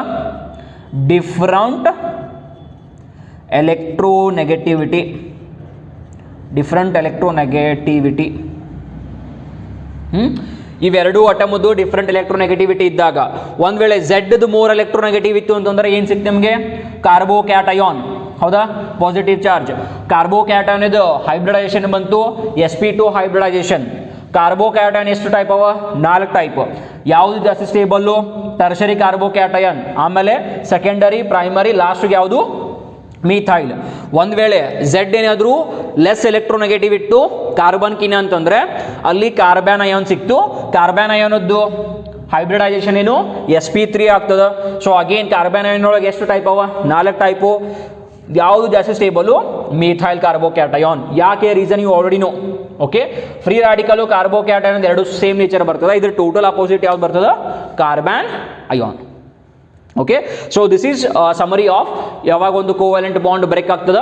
ಡಿಫ್ರೆಂಟ್ ಎಲೆಕ್ಟ್ರೋನೆಗೆಟಿವಿಟಿ ಇವೆರಡೂ ಅಟಮದು ಡಿಫ್ರೆಂಟ್ ಎಲೆಕ್ಟ್ರೋನೆಗೆಟಿವಿಟಿ ಇದ್ದಾಗ, ಒಂದು ವೇಳೆ ಝೆಡ್ದು 3 ಎಲೆಕ್ಟ್ರೋನೆಗೆಟಿವ್ ಇತ್ತು ಅಂತಂದ್ರೆ ಏನು ಸಿಕ್ತು ನಿಮಗೆ? ಕಾರ್ಬೋಕ್ಯಾಟಯಾನ್. ಹೌದಾ? Positive charge. ಕಾರ್ಬೋಕ್ಯಾಟಯಾನ್ ಇದು ಹೈಬ್ರಿಡೈಸೇಷನ್ ಬಂತು, sp2 ಹೈಬ್ರಿಡೈಸೇಷನ್. ಕಾರ್ಬೋಕ್ಯಾಟಯಾನ್ ಎಷ್ಟು ಟೈಪ್ ಅವ? 4 ಟೈಪ್. ಯಾವುದು ಜಾಸ್ತಿ ಸ್ಟೇಬಲ್ಲು? ಟರ್ಷರಿ ಕಾರ್ಬೋಕ್ಯಾಟಯಾನ್, ಆಮೇಲೆ ಸೆಕೆಂಡರಿ, ಪ್ರೈಮರಿ, ಲಾಸ್ಟ್ಗೆ ಯಾವುದು? ಮೀಥೈಲ್. ಒಂದು ವೇಳೆ ಝೆಡ್ ಏನಾದರೂ ಲೆಸ್ ಎಲೆಕ್ಟ್ರೋನೆಗೆಟಿವ್ ಇಟ್ಟು ಕಾರ್ಬನ್ಕಿನ ಅಂತಂದ್ರೆ ಅಲ್ಲಿ ಕಾರ್ಬನ್ ಅಯಾನ್ ಸಿಕ್ತು. ಕಾರ್ಬನ್ ಅಯಾನದ್ದು ಹೈಬ್ರಿಡೈಸೇಷನ್ ಏನು? sp3 ಆಗ್ತದೆ. ಸೊ ಅಗೇನ್ ಕಾರ್ಬನ್ ಅಯಾನ್ ಒಳಗೆ ಎಷ್ಟು ಟೈಪ್ ಅವ? 4 ಟೈಪು. ಯಾವುದು ಜಾಸ್ತಿ ಸ್ಟೇಬಲು? Methyl carbocation. ಯಾಕೆ? Reason you already know. Okay, free radical carbocation ಎರಡು ಸೇಮ್ ನೇಚರ್ ಬರ್ತದೆ. ಇದ್ರ ಟೋಟಲ್ ಅಪೋಸಿಟ್ ಯಾವ್ದು ಬರ್ತದೆ? Carbon ion. Okay, so this is summary of ಯಾವಾಗ ಒಂದು ಕೋವ್ಯಾಲೆಂಟ್ ಬಾಂಡ್ ಬ್ರೇಕ್ ಆಗ್ತದ,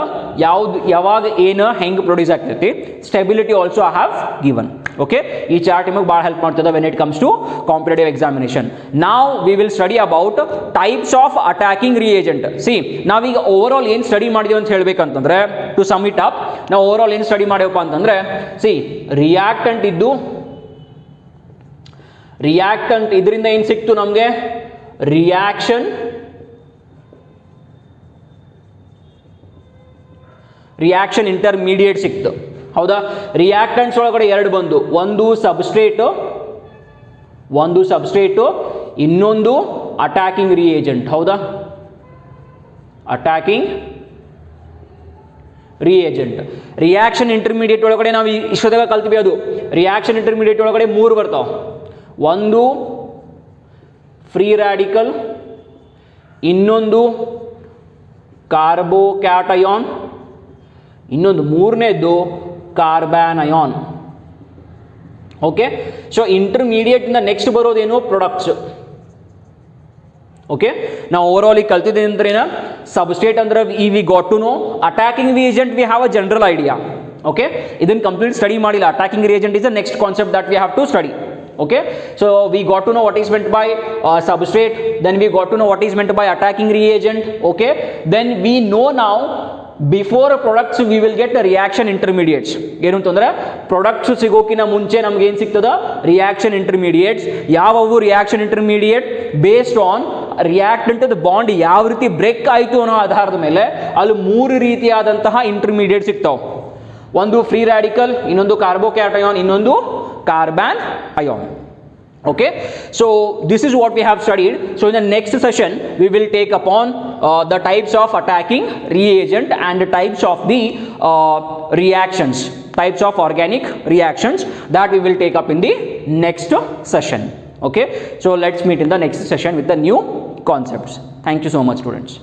ಯಾವಾಗ ಏನು ಹೆಂಗೆ ಪ್ರೊಡ್ಯೂಸ್ ಆಗ್ತೈತಿ. Stability also I have given. Okay, ಈ ಚಾರ್ಟ್ ನಿಮಗೆ ಭಾಳ ಹೆಲ್ಪ್ ಮಾಡ್ತದೆ when it comes to competitive examination. ನಾವು we will study about types of attacking reagent. See, ನಾವೀಗ ಓವರ್ ಆಲ್ ಏನು ಸ್ಟಡಿ ಮಾಡಿದೀವಿ ಅಂತ ಹೇಳ್ಬೇಕಂತಂದ್ರೆ, ಟು ಸಮ್ ಇಟ್ ಅಪ್, ನಾವು ಓವರ್ ಆಲ್ ಏನು ಸ್ಟಡಿ ಮಾಡ್ಯವಪ್ಪ ಅಂತಂದ್ರೆ, ಸಿ ರಿಯಾಕ್ಟೆಂಟ್ ಇದ್ದು, ರಿಯಾಕ್ಟೆಂಟ್ ಇದರಿಂದ ಏನು ಸಿಕ್ತು ನಮಗೆ? ರಿಯಾಕ್ಷನ್ ಇಂಟರ್ಮೀಡಿಯೇಟ್ ಸಿಕ್ತು. ಹೌದಾ? ರಿಯಾಕ್ಟೆಂಟ್ಸ್ ಒಳಗಡೆ ಎರಡು ಬಂದು, ಒಂದು ಸಬ್ಸ್ಟ್ರೇಟು, ಇನ್ನೊಂದು ಅಟ್ಯಾಕಿಂಗ್ ರಿಯೇಜೆಂಟ್. ಹೌದಾ? Attacking reagent. ರಿಯಾಕ್ಷನ್ ಇಂಟರ್ಮೀಡಿಯೇಟ್ ಒಳಗಡೆ ನಾವು ಇಷ್ಟೊತ್ತಾಗ ಕಲ್ತೀವಿ, ಅದು ರಿಯಾಕ್ಷನ್ ಇಂಟರ್ಮೀಡಿಯೇಟ್ ಒಳಗಡೆ 3 ಬರ್ತಾವೆ. ಒಂದು ಫ್ರೀ ರಾಡಿಕಲ್, ಇನ್ನೊಂದು ಕಾರ್ಬೋಕ್ಯಾಟಯಾನ್, ಇನ್ನೊಂದು ಮೂರನೇದು carbon ion. Okay, so intermediate ಇಂದ ನೆಕ್ಸ್ಟ್ ಬರೋದೇನು? ಪ್ರೊಡಕ್ಟ್ಸ್. ಓಕೆ, ನಾವು ಓವರ್ ಆಲ್ ಈಗ ಕಲ್ತಿದ್ದೇನೆ ಅಂದ್ರೆ ಏನ? ಸಬ್ಸ್ಟ್ರೇಟ್ ಅಂದ್ರೆ we got to know. Attacking reagent we have a general idea. Okay, ಇದನ್ನು ಕಂಪ್ಲೀಟ್ ಸ್ಟಡಿ ಮಾಡಿಲ್ಲ. Attacking reagent is the next concept that we have to study. Okay, so we got to know what is meant by substrate, then we got to know what is meant by attacking reagent. Okay, then we know now before products we will get the reaction intermediates. ಏನು ಅಂತಂದ್ರೆ products ಸಿಗೋಕಿನ ಮುಂಚೆ ನಮ್ಗೆ ಏನು ಸಿಗ್ತದ? Reaction intermediates. ಯಾವವು reaction intermediate? Based on reactant bond ಯಾವ ರೀತಿ break ಆಯಿತು ಅನ್ನೋ ಆಧಾರದ ಮೇಲೆ ಅಲ್ಲಿ 3 ರೀತಿಯಾದಂತಹ ಇಂಟರ್ಮೀಡಿಯೇಟ್ ಸಿಗ್ತಾವೆ. ಒಂದು ಫ್ರೀ ರಾಡಿಕಲ್, ಇನ್ನೊಂದು ಕಾರ್ಬೋಕ್ಯಾಟಯಾನ್, ಇನ್ನೊಂದು carbon ion. Okay, so this is what we have studied. So in the next session we will take upon the types of attacking reagent and the types of the reactions, types of organic reactions, that we will take up in the next session. Okay, so let's meet in the next session with the new concepts. Thank you so much, students.